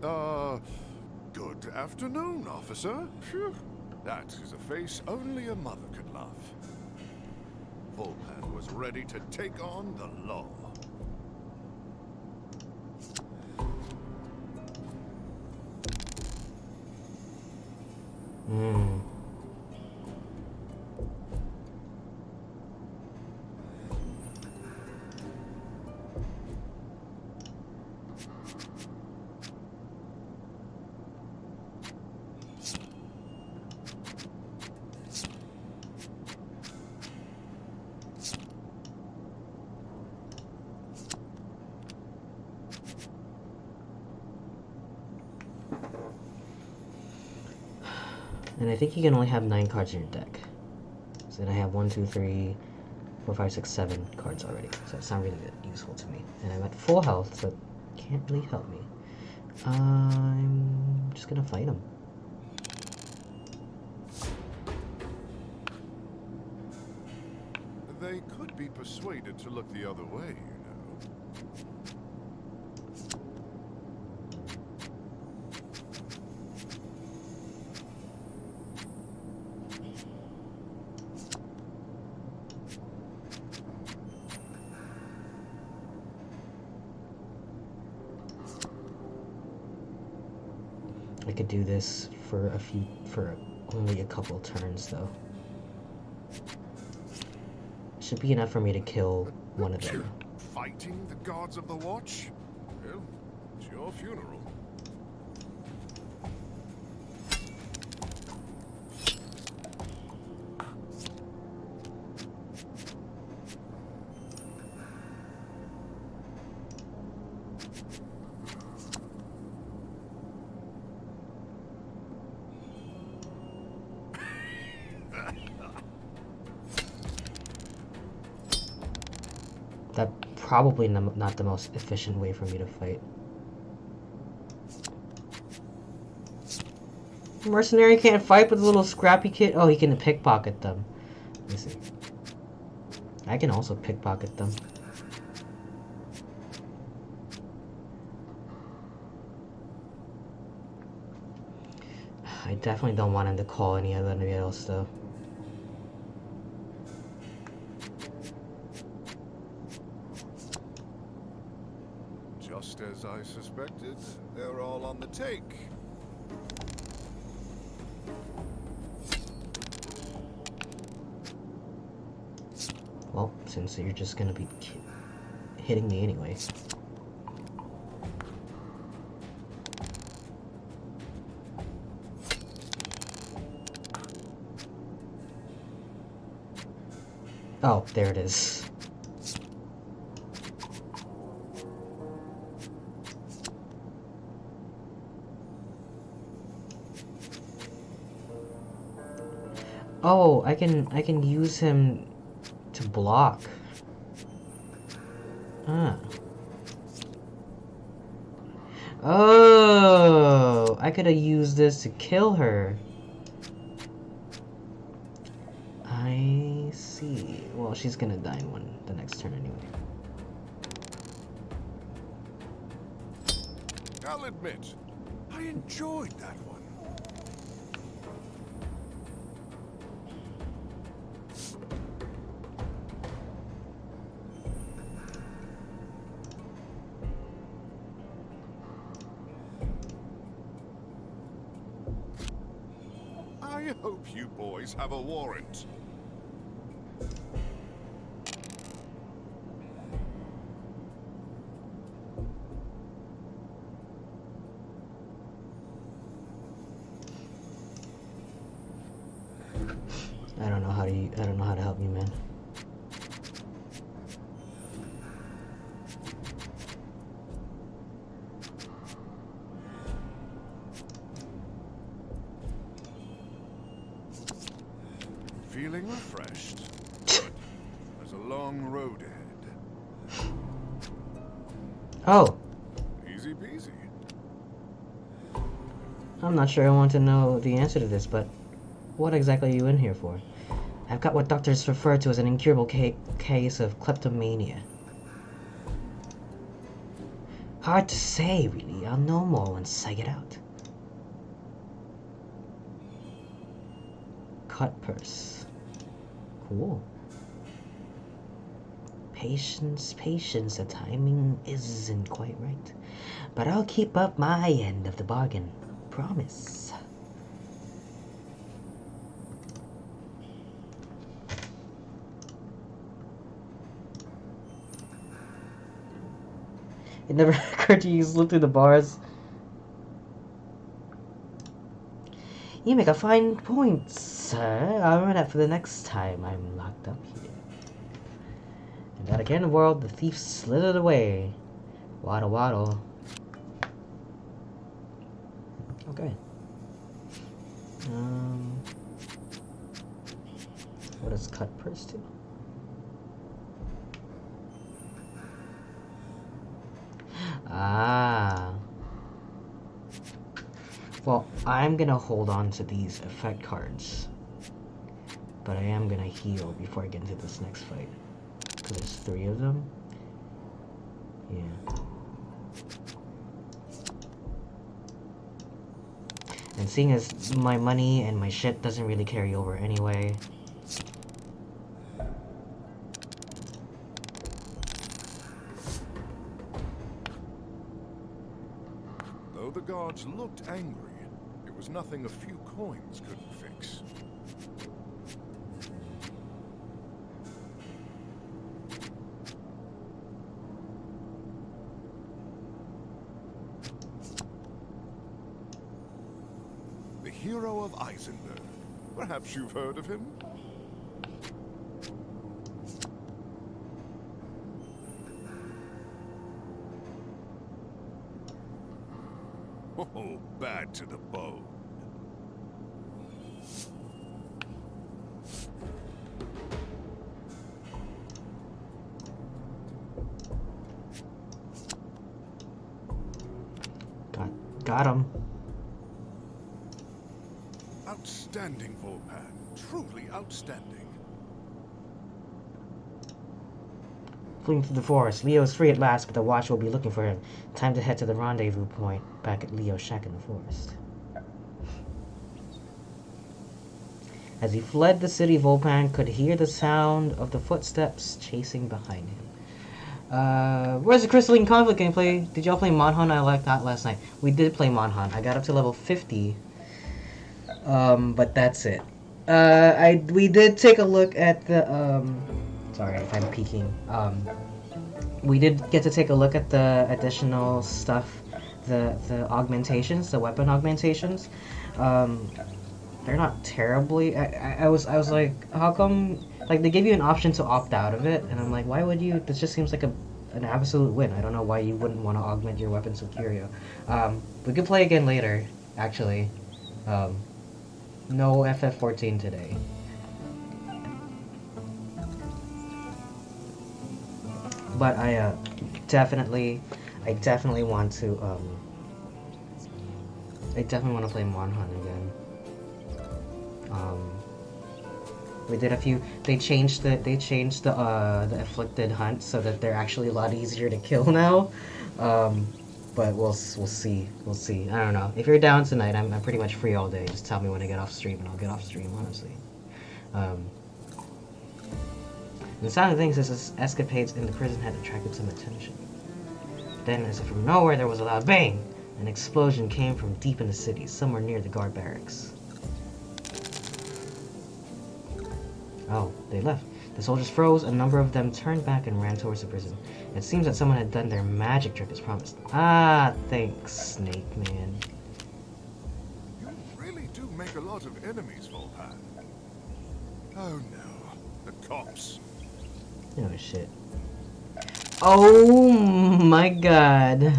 Oh, good afternoon, officer. Phew. That is a face only a mother could love. Volpan was ready to take on the law. Hmm. And I think you can only have 9 cards in your deck. So then I have 1, 2, 3, 4, 5, 6, 7 cards already. So it's not really that useful to me. And I'm at full health, so it can't really help me. I'm just gonna fight him. They could be persuaded to look the other way, you know. I could do this for only a couple turns though. Should be enough for me to kill one of them. Fighting the gods of the watch? Well, it's your funeral. That probably not the most efficient way for me to fight. Mercenary can't fight with a little scrappy kid. Oh, he can pickpocket them. Let me see. I can also pickpocket them. I definitely don't want him to call anybody else though. Just as I suspected, they're all on the take. Well, since you're just gonna be hitting me anyway. Oh, there it is. Oh, I can use him to block. Ah. Oh, I could have used this to kill her. I see. Well, she's gonna die in the next turn anyway. I'll admit, I enjoyed that one. I hope you boys have a warrant. I don't know how to help you, man. Feeling refreshed? Good. There's a long road ahead. Oh, Easy peasy. I'm not sure I want to know the answer to this, but what exactly are you in here for? I've got what doctors refer to as an incurable case of kleptomania. Hard to say, really. I'll know more once I get out. Cut purse. Cool. Patience, patience. The timing isn't quite right. But I'll keep up my end of the bargain. Promise. It never occurred to you to look through the bars. You make a fine point, sir. I'll remember that for the next time I'm locked up here. And out again in the world, the thief slithered away. Waddle waddle. Okay. What does cut purse do? Ah. Well, I'm gonna hold on to these effect cards. But I am gonna heal before I get into this next fight. Because there's 3 of them. Yeah. And seeing as my money and my shit doesn't really carry over anyway. Though the guards looked angry, it was nothing a few coins couldn't fix. The hero of Eisenberg. Perhaps you've heard of him? Oh, bad to the bone. Got him. Outstanding, Volpan. Truly outstanding. Fleeing through the forest, Leo is free at last, but the Watch will be looking for him. Time to head to the rendezvous point back at Leo's shack in the forest. As he fled the city, Volpan could hear the sound of the footsteps chasing behind him. Where's the Crystalline Conflict gameplay? Did y'all play Monhan? I liked that last night. We did play Monhan. I got up to level 50. But that's it. We did take a look at the, sorry if I'm peeking. We did get to take a look at the additional stuff, the augmentations, the weapon augmentations. They're not terribly. I was like, how come? Like they give you an option to opt out of it, and I'm like, why would you? This just seems like an absolute win. I don't know why you wouldn't want to augment your weapons with curio. We could play again later, actually. No FF14 today. But I definitely want to I definitely want to play Monhan again. We did a few. They changed the afflicted hunt so that they're actually a lot easier to kill now. But we'll see. We'll see. I don't know. If you're down tonight, I'm pretty much free all day. Just tell me when to get off stream, and I'll get off stream. Honestly. The sound of things as his escapades in the prison had attracted some attention. Then, as if from nowhere, there was a loud bang. An explosion came from deep in the city, somewhere near the guard barracks. Oh, they left. The soldiers froze, a number of them turned back and ran towards the prison. It seems that someone had done their magic trick as promised. Ah, thanks, Snake Man. You really do make a lot of enemies, Volpan. Oh no, the cops. Oh shit. Oh my god.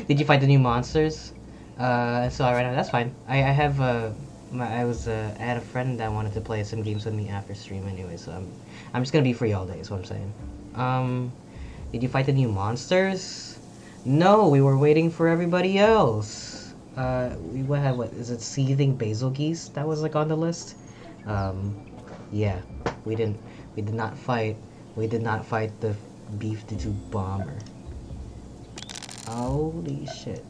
Did you fight the new monsters? So right now, that's fine. I have I had a friend that wanted to play some games with me after stream anyway, so I'm just gonna be free all day. Is what I'm saying. Did you fight the new monsters? No, we were waiting for everybody else. What is it? Seething basil geese that was like on the list. Yeah, we did not fight the beef to do bomber. Holy shit.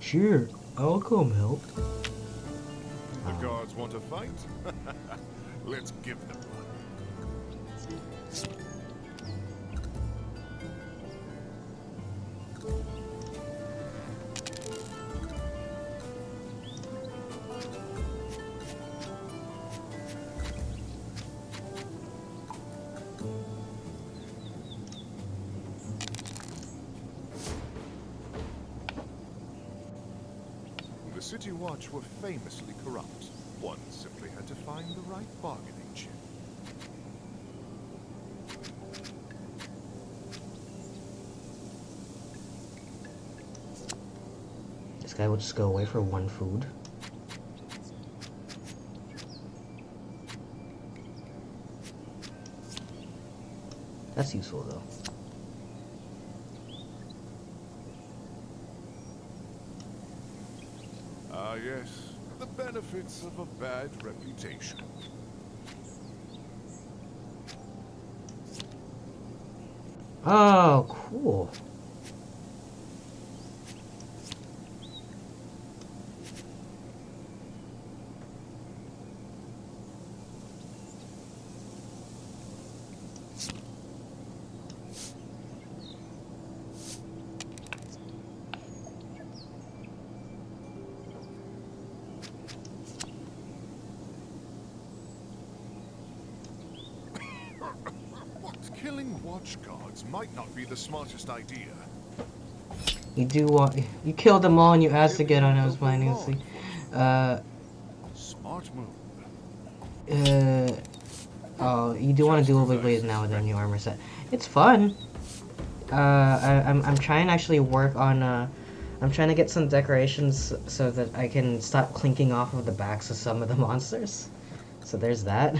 Sure, I'll come help. The guards want to fight? Let's give them one. The City Watch were famously corrupt. One simply had to find the right bargaining chip. This guy will just go away for one food. That's useful though. Ah, yes. The benefits of a bad reputation. Oh, cool. Killing watch guards might not be the smartest idea. You killed them all and you asked to get on his financing. Smart move. Oh, you do want to dual blade now with a new armor set. It's fun. I'm trying to actually work on I'm trying to get some decorations so that I can stop clinking off of the backs of some of the monsters. So there's that.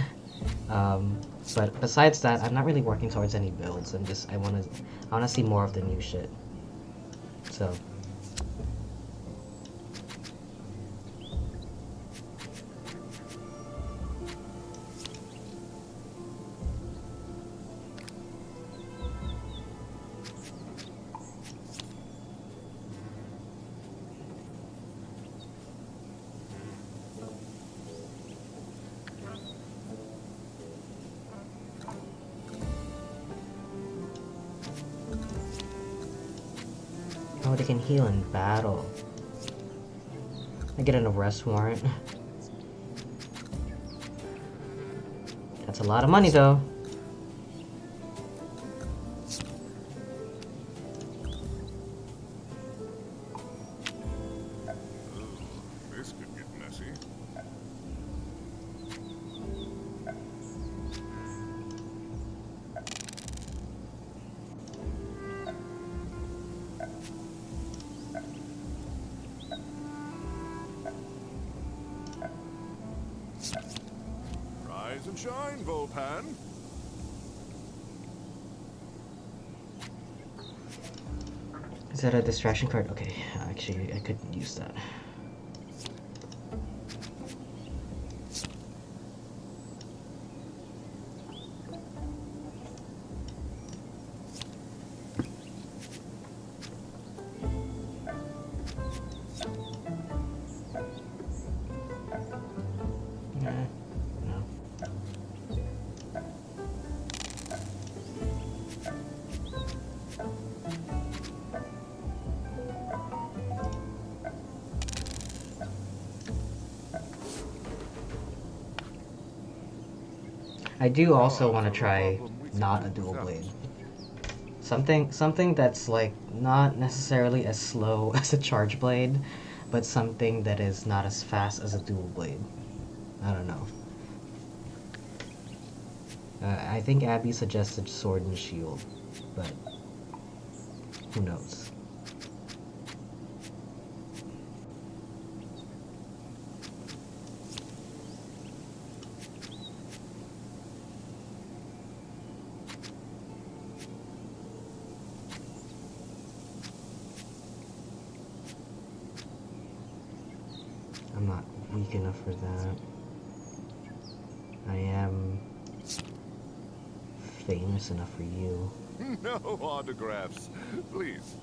Um, but besides that, I'm not really working towards any builds. I wanna see more of the new shit. So. Oh, they can heal in battle. I get an arrest warrant. That's a lot of money, though. This could get messy. Rise and shine, Volpan. Is that a distraction card? Okay, actually, I could use that. Nah, no. I do also want to try not a dual blade. Something that's like not necessarily as slow as a charge blade, but something that is not as fast as a dual blade. I don't know. I think Abby suggested sword and shield, but who knows? I'm not weak enough for that. I am famous enough for you. No autographs, please.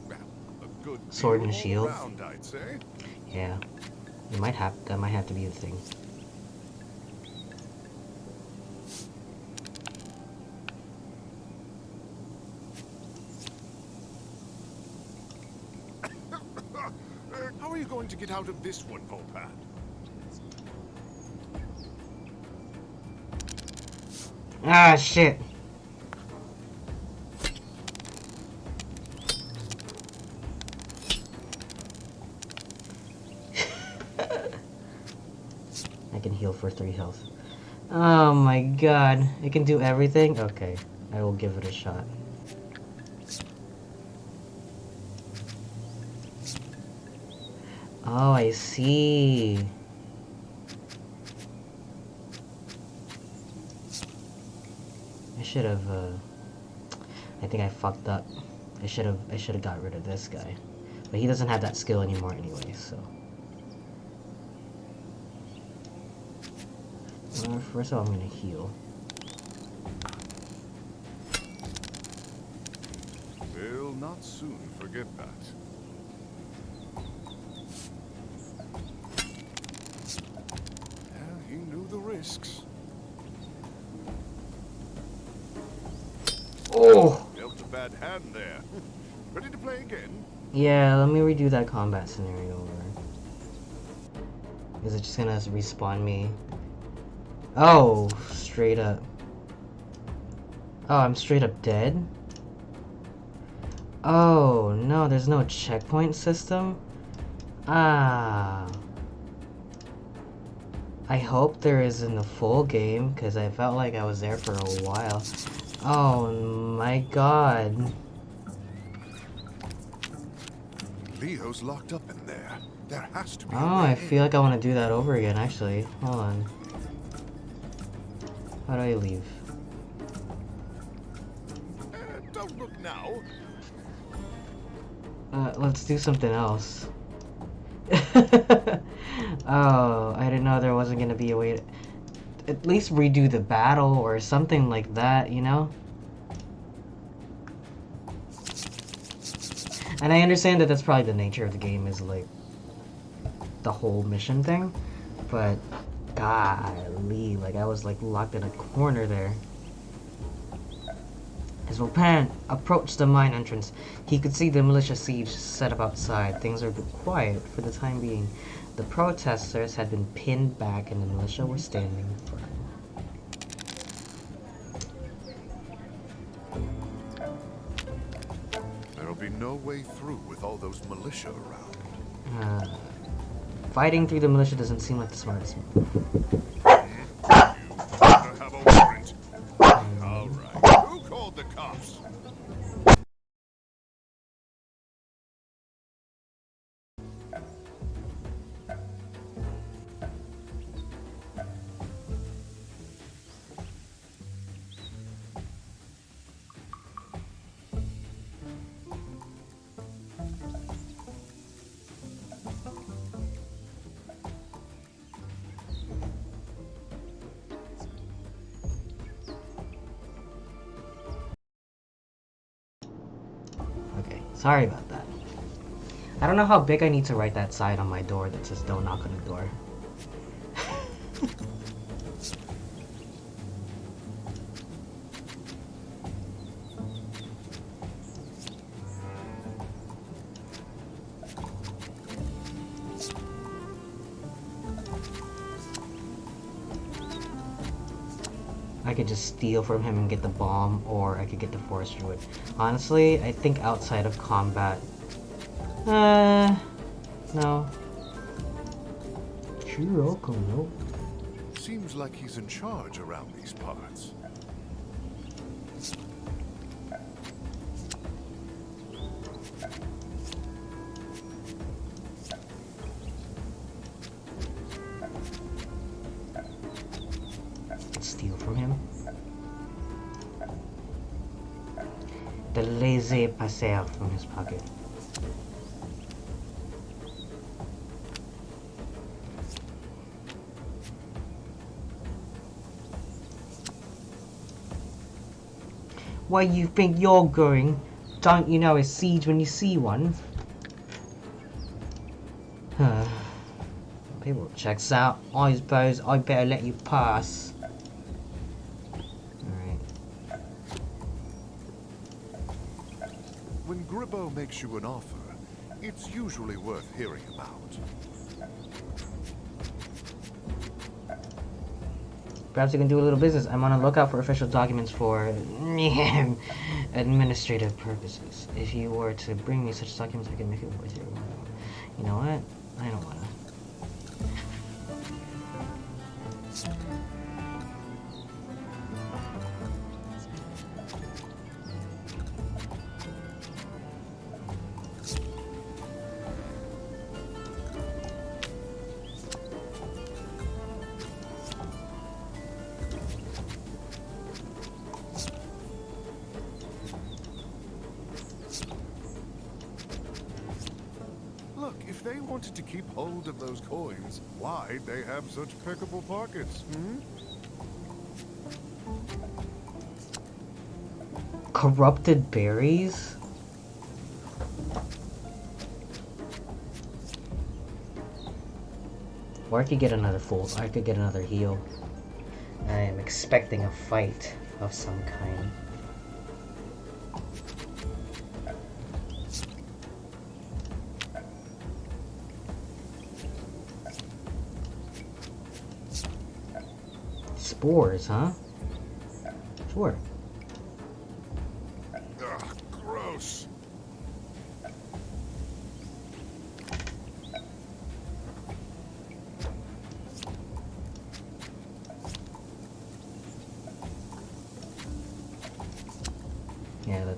Well, a good Sword and deal all shield? around, I'd say. Yeah. That might have to be the thing. How are you going to get out of this one, Volpan? Ah, shit. I can heal for 3 health. Oh my god. It can do everything? Okay. I will give it a shot. Oh, I see. I should have, I think I fucked up. I should have got rid of this guy. But he doesn't have that skill anymore anyway, so. First of all, I'm gonna heal. We'll not soon forget that. Yeah, he knew the risks. Oh! Dealt a bad hand there. Ready to play again? Yeah, let me redo that combat scenario over. Is it just gonna respawn me? Oh, straight up. Oh, I'm straight up dead? Oh, no, there's no checkpoint system? Ah. I hope there is in the full game, because I felt like I was there for a while. Oh my god. Leo's locked up in there. There has to be a Oh, way I in. feel like I want to do that over again, actually. Hold on. How do I leave? Don't look now. Let's do something else. Oh, I didn't know there wasn't gonna be a way to at least redo the battle or something like that, you know? And I understand that that's probably the nature of the game, is like the whole mission thing, but golly, like I was like locked in a corner there. As Vopan approached the mine entrance, he could see the militia siege set up outside. Things were quiet for the time being. The protesters had been pinned back and the militia were standing firm. There'll be no way through with all those militia around. Fighting through the militia doesn't seem like the smartest move. You better have a warrant. All right. Who called the cops? Okay, sorry about that. I don't know how big I need to write that sign on my door that says don't knock on the door. I could just steal from him and get the bomb, or I could get the forest druid. Honestly, I think outside of combat... no. Chiroko, no. Seems like he's in charge around these parts. Steal from him. The laissez-passer from his pocket. Where you think you're going? Don't you know a siege when you see one? People checks out. I suppose I better let you pass. Alright. When Gribbo makes you an offer, it's usually worth hearing about. Perhaps you can do a little business. I'm on a lookout for official documents for administrative purposes. If you were to bring me such documents, I can make it worth your while. You know what? I don't wanna. Look, if they wanted to keep hold of those coins, why'd they have such peckable pockets, Corrupted berries? Or I could get another full. I could get another heal. I am expecting a fight of some kind. Spores, huh? Sure. Ugh, gross.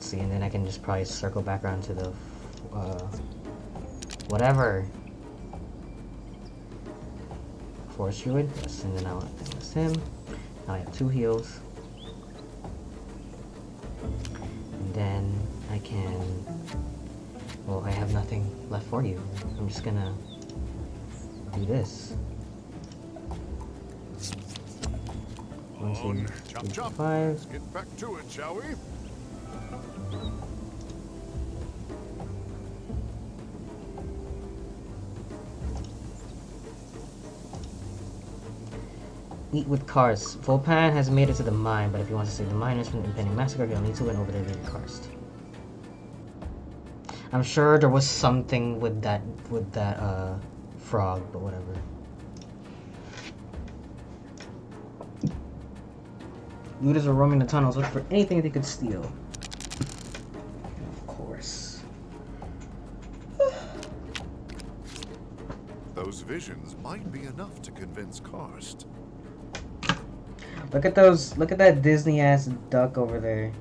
let's see, and then I can just probably circle back around to the, whatever. Force Druid, yes, and then I'll enlist him. Now I have 2 heals. And then I can, well, I have nothing left for you. I'm just gonna do this. One, two, Chop, three, chop. 5. Let's get back to it, shall we? Eat with Karst. Volpan has made it to the mine, but if he wants to save the miners from the impending massacre, he'll need to win over their leader Karst. I'm sure there was something with that frog, but whatever. Looters were roaming the tunnels looking for anything they could steal. Of course. Those visions might be enough to convince Karst. Look at those, look at that Disney ass duck over there.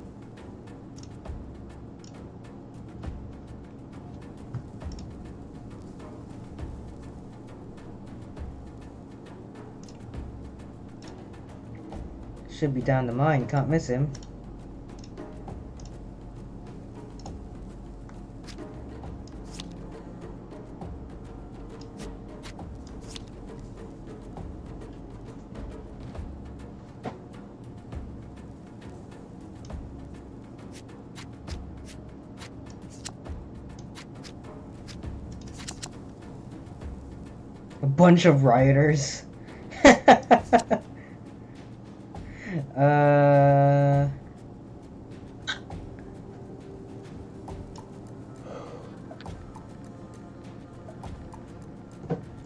Should be down the mine, can't miss him. A bunch of rioters.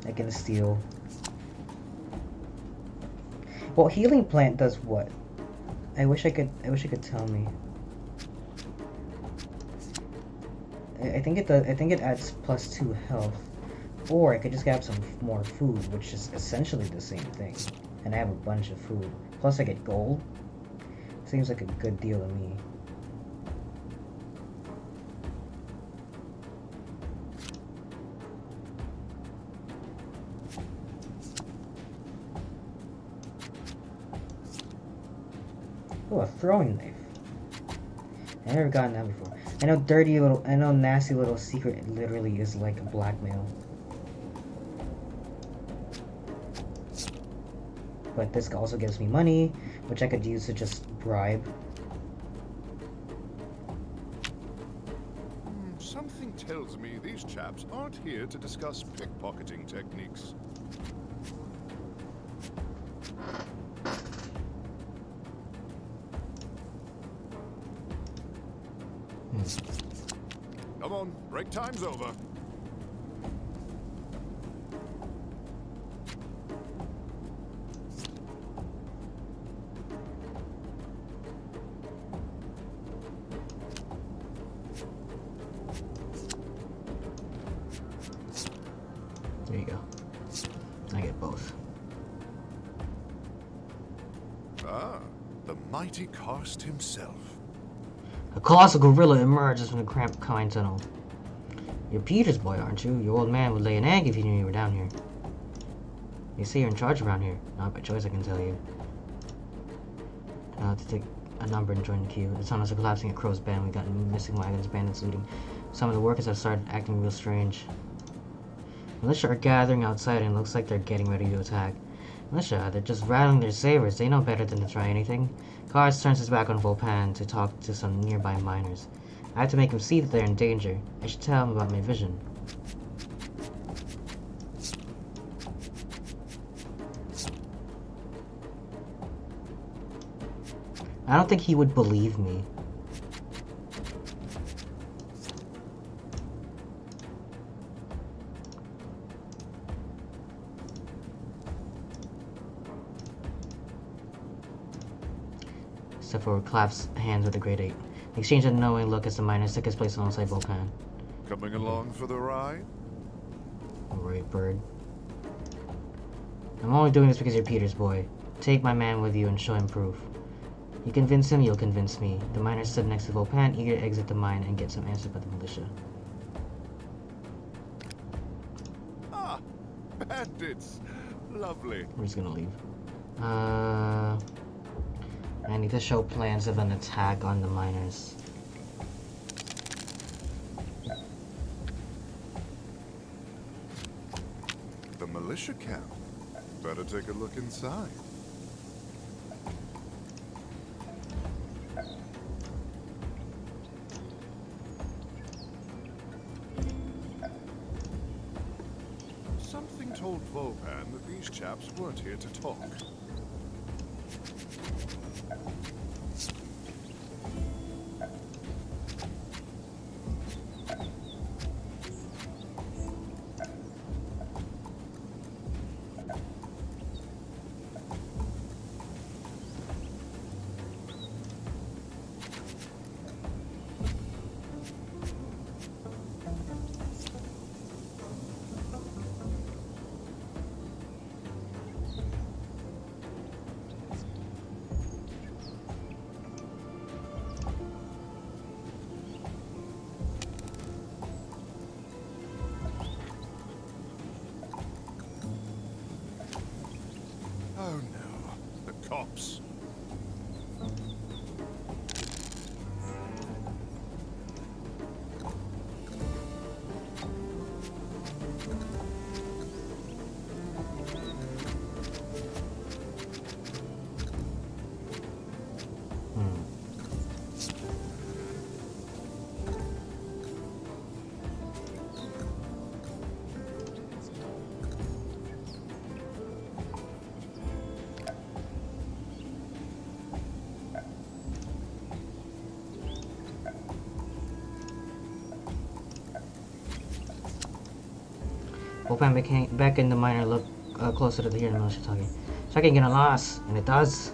I can steal. Well, healing plant does what? I wish I could tell me. I think it does. I think it adds +2 health. Or I could just grab some more food, which is essentially the same thing. And I have a bunch of food. Plus I get gold. Seems like a good deal to me. Oh, a throwing knife. I've never gotten that before. I know nasty little secret literally is like a blackmail. But this also gives me money, which I could use to just bribe. Something tells me these chaps aren't here to discuss pickpocketing techniques. Come on, break time's over. There you go. I get both. Ah, the mighty Karst himself. A colossal gorilla emerges from the cramped mine tunnel. You're Peter's boy, aren't you? Your old man would lay an egg if he knew you were down here. They say you're in charge around here. Not by choice, I can tell you. To take a number and join the queue. The tunnels are collapsing at Crow's Bend. We've got missing wagons, bandits looting. Some of the workers have started acting real strange. Militia are gathering outside and it looks like they're getting ready to attack. Militia, they're just rattling their sabers. They know better than to try anything. Karst turns his back on Volpan to talk to some nearby miners. I have to make him see that they're in danger. I should tell him about my vision. I don't think he would believe me. Step claps hands with a grade 8. They exchange a knowing look as the miners took his place alongside Volpan. Coming along for the ride? Alright, bird. I'm only doing this because you're Peter's boy. Take my man with you and show him proof. You convince him, you'll convince me. The miner stood next to Vopan, eager to exit the mine and get some answer about the militia. Ah, bandits. Lovely. We're just gonna leave. I need to show plans of an attack on the miners. The militia camp. Better take a look inside. Something told Vopan that these chaps weren't here to talk. Oh no, the cops. Vopan beckoned the miner look closer to hear the militia talking. Checking in a loss, and it does.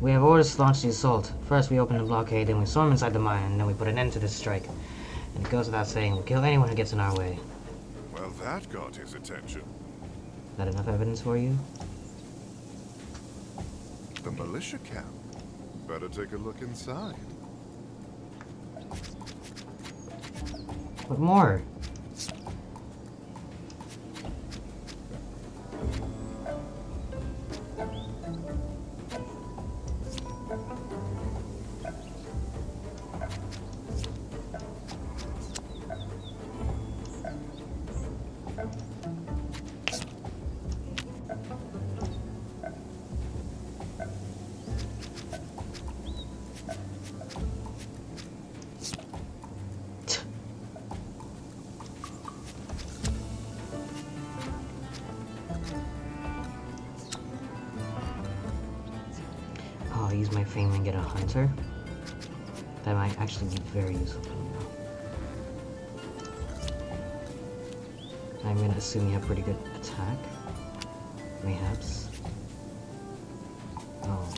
We have orders to launch the assault. First we open the blockade, then we storm inside the mine, and then we put an end to this strike. And it goes without saying, we'll kill anyone who gets in our way. Well, that got his attention. That enough evidence for you? The militia camp. Better take a look inside. What more? I'll use my fame and get a hunter. That might actually be very useful for me now. I'm gonna assume you have pretty good attack. Mayhaps. Oh.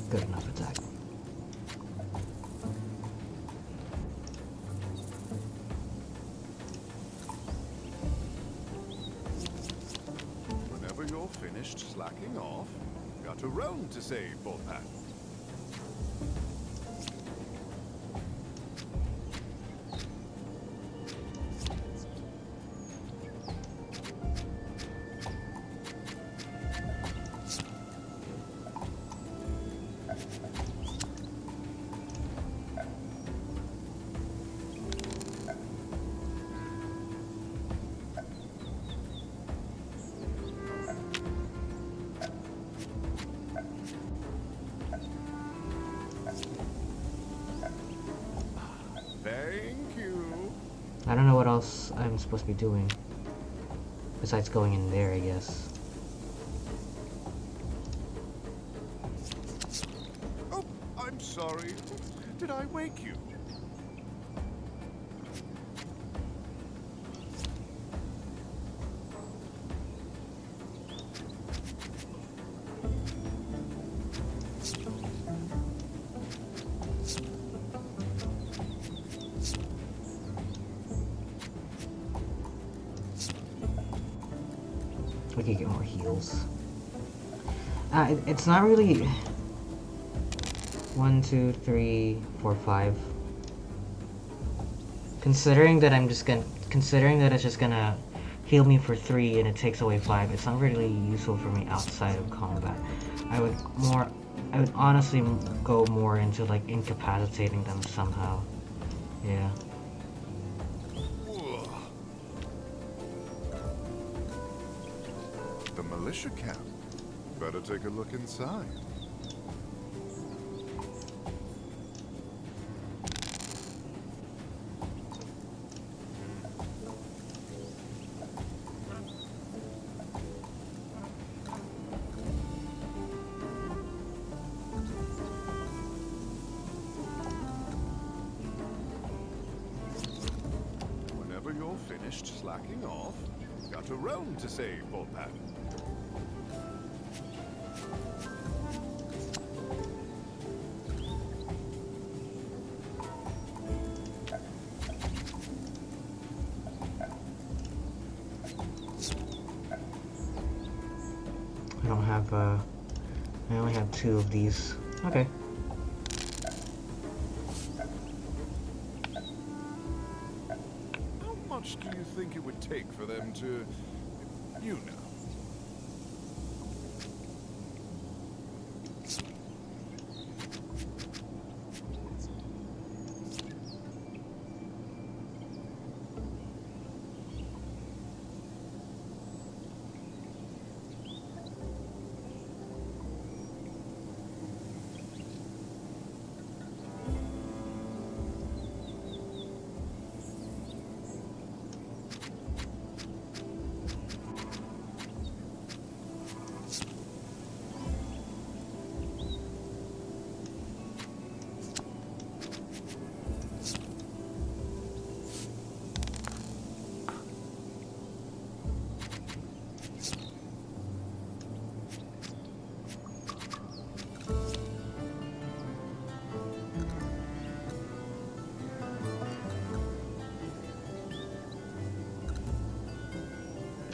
Good enough attack. Whenever you're finished slacking off, got a roam to save, Vopan. Thank you. I don't know what else I'm supposed to be doing. Besides going in there, I guess. Oh, I'm sorry. Did I wake you? We could get more heals. It's not really 1, 2, 3, 4, 5. Considering that it's just gonna heal me for 3 and it takes away 5, it's not really useful for me outside of combat. I would more, I would honestly go more into like incapacitating them somehow. Yeah. The militia camp. Better take a look inside. Whenever you're finished slacking off, got a realm to save, Foretales. I don't have, I only have 2 of these. Okay. How much do you think it would take for them to, you know?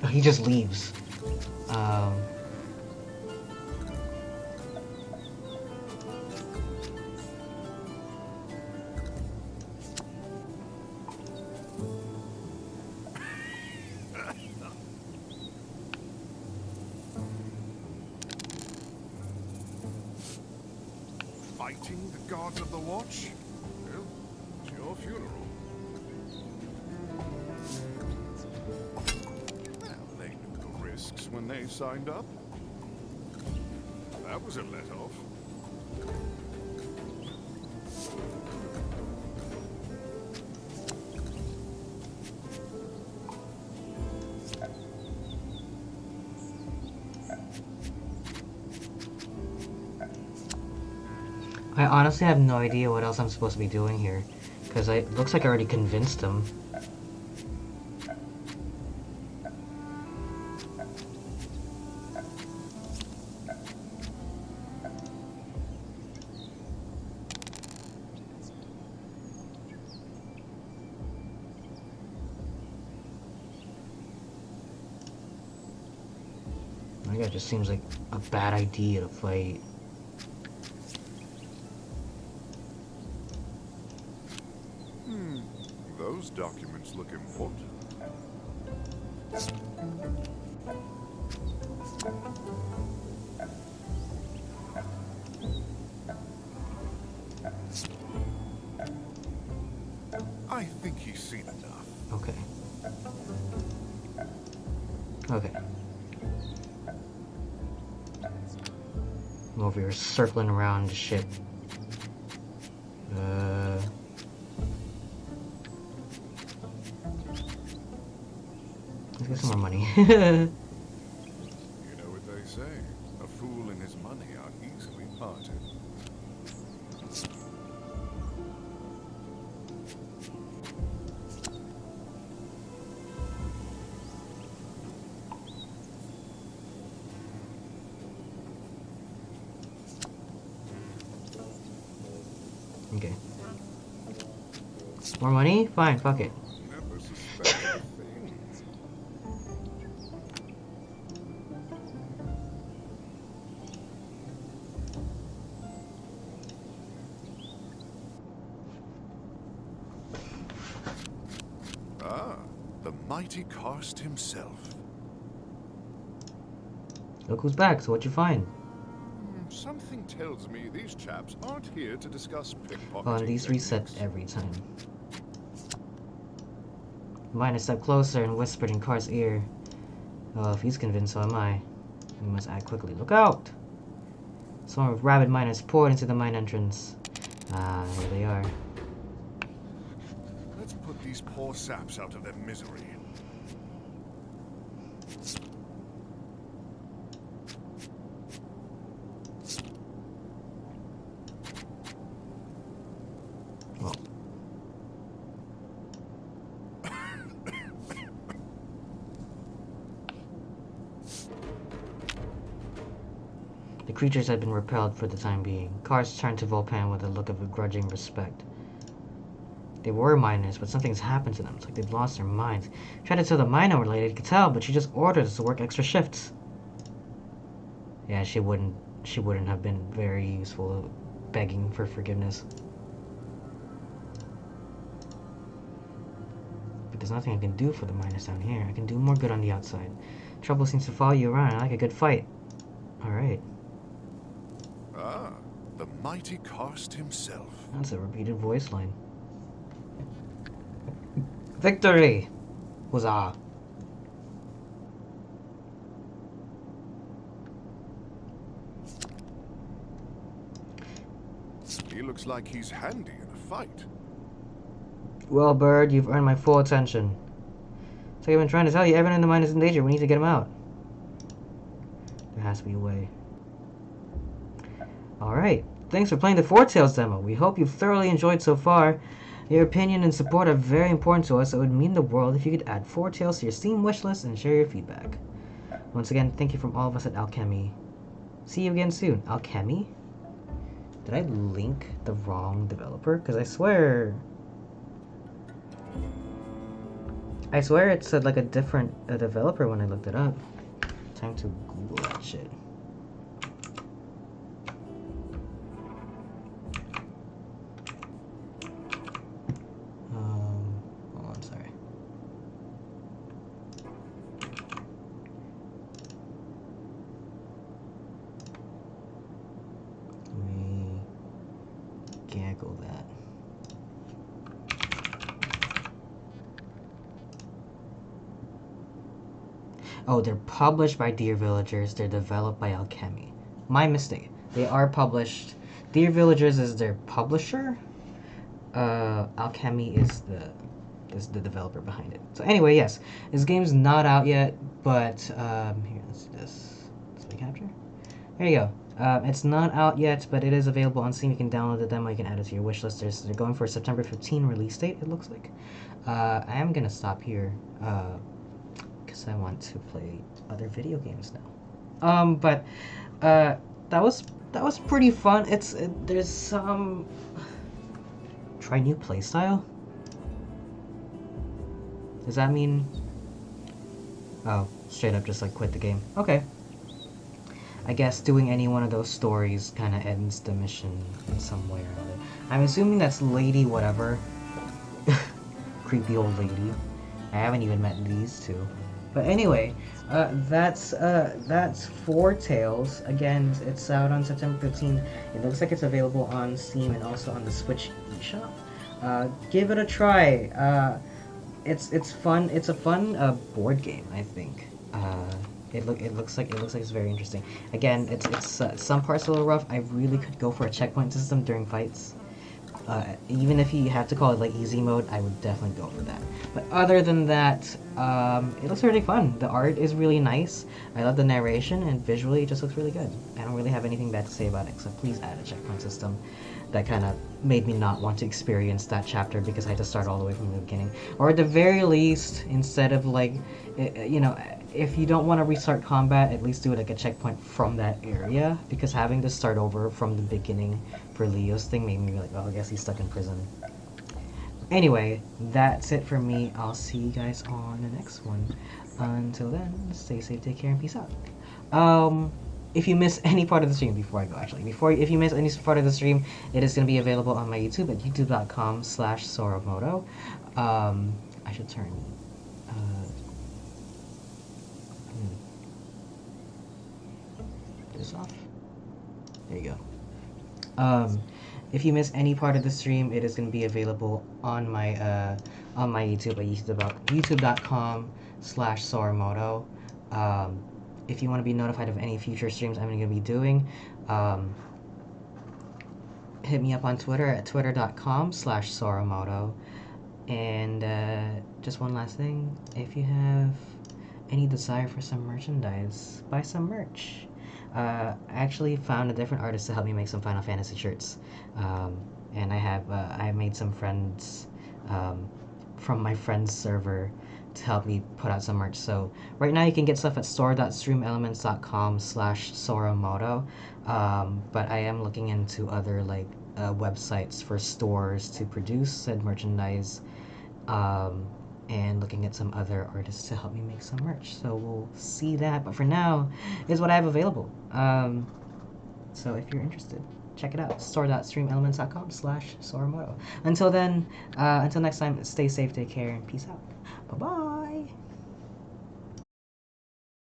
Oh, he just leaves. Fighting the gods of the Watch? Well, it's your funeral. Well, they knew the risks when they signed up. That was a let-off. I honestly have no idea what else I'm supposed to be doing here, because it looks like I already convinced him. I think it just seems like a bad idea to fight. Those documents look important. I think he's seen enough. Okay. Okay. I'm over here circling around the ship. Let's get some more money. You know what they say, a fool and his money are easily parted. Okay. More money? Fine, fuck it. Never suspected a thing. mighty Karst himself. Look who's back, so what'd you find? Something tells me these chaps aren't here to discuss pickpocketing. Oh, and these reset techniques. every time. Minus stepped closer and whispered in Karst's ear. Oh, if he's convinced, so am I. We must act quickly. Look out! A swarm of rabid miners poured into the mine entrance. Ah, here they are. Let's put these poor saps out of their misery. Well. The creatures had been repelled for the time being. Karst turned to Volpan with a look of grudging respect. They were miners, but something's happened to them. It's like they've lost their minds. Tried to tell the miner lady could tell, but she just ordered us to work extra shifts. Yeah, she wouldn't have been very useful begging for forgiveness. But there's nothing I can do for the miners down here. I can do more good on the outside. Trouble seems to follow you around. I like a good fight. Alright. Ah, the mighty Karst himself. That's a repeated voice line. Victory! Huzzah! He looks like he's handy in a fight. Well, Bird, you've earned my full attention. So I've been trying to tell you, everyone in the mine is in danger. We need to get him out. There has to be a way. Alright, thanks for playing the Foretales demo. We hope you've thoroughly enjoyed so far. Your opinion and support are very important to us. It would mean the world if you could add Foretales to your Steam wishlist and share your feedback. Once again, thank you from all of us at Alchemy. See you again soon. Alchemy? Did I link the wrong developer? Because I swear it said like a different developer when I looked it up. Time to Google that shit. Oh, I'm sorry. Let me gaggle that. Oh, they're published by Dear Villagers. They're developed by Alchemy. My mistake. They are published. Dear Villagers is their publisher. Alchemy is the developer behind it. So anyway, yes, this game's not out yet, but here, let's do this. Display capture. There you go. It's not out yet, but it is available on Steam. You can download the demo. You can add it to your wish list. They're going for a September 15 release date. It looks like. I am gonna stop here. Because I want to play other video games now. But that was pretty fun. There's some try new playstyle. Does that mean? Oh, straight up just like quit the game. Okay. I guess doing any one of those stories kind of ends the mission in some way or another. I'm assuming that's Lady whatever. Creepy old lady. I haven't even met these two. But anyway, that's Foretales. Again, it's out on September 15th. It looks like it's available on Steam and also on the Switch eShop. Give it a try. It's fun. It's a fun board game, I think. It looks like it's very interesting. Again, it's some parts a little rough. I really could go for a checkpoint system during fights. Even if you have to call it like easy mode, I would definitely go for that. But other than that, it looks really fun. The art is really nice. I love the narration, and visually it just looks really good. I don't really have anything bad to say about it, so please add a checkpoint system. That kind of made me not want to experience that chapter because I had to start all the way from the beginning. Or at the very least, instead of like, you know, if you don't want to restart combat, at least do it like a checkpoint from that area, because having to start over from the beginning for Leo's thing made me be like, oh, I guess he's stuck in prison. Anyway, that's it for me. I'll see you guys on the next one. Until then, stay safe, take care, and peace out. If you miss any part of the stream, before I go actually, if you miss any part of the stream, it is going to be available on my YouTube at youtube.com/soramoto. I should turn this off. There you go. If you miss any part of the stream, it is going to be available on my YouTube at youtube.com/Soramoto. If you want to be notified of any future streams I'm going to be doing, hit me up on Twitter at twitter.com/Soramoto. And just one last thing, if you have any desire for some merchandise, buy some merch. I actually found a different artist to help me make some Final Fantasy shirts, and I made some friends from my friend's server to help me put out some merch. So right now you can get stuff at store.streamelements.com/Soramoto, but I am looking into other websites for stores to produce said merchandise, and looking at some other artists to help me make some merch. So we'll see that. But for now, is what I have available. So if you're interested, check it out. Store.streamelements.com/Soramoto. Until then, until next time, stay safe, take care, and peace out. Bye bye.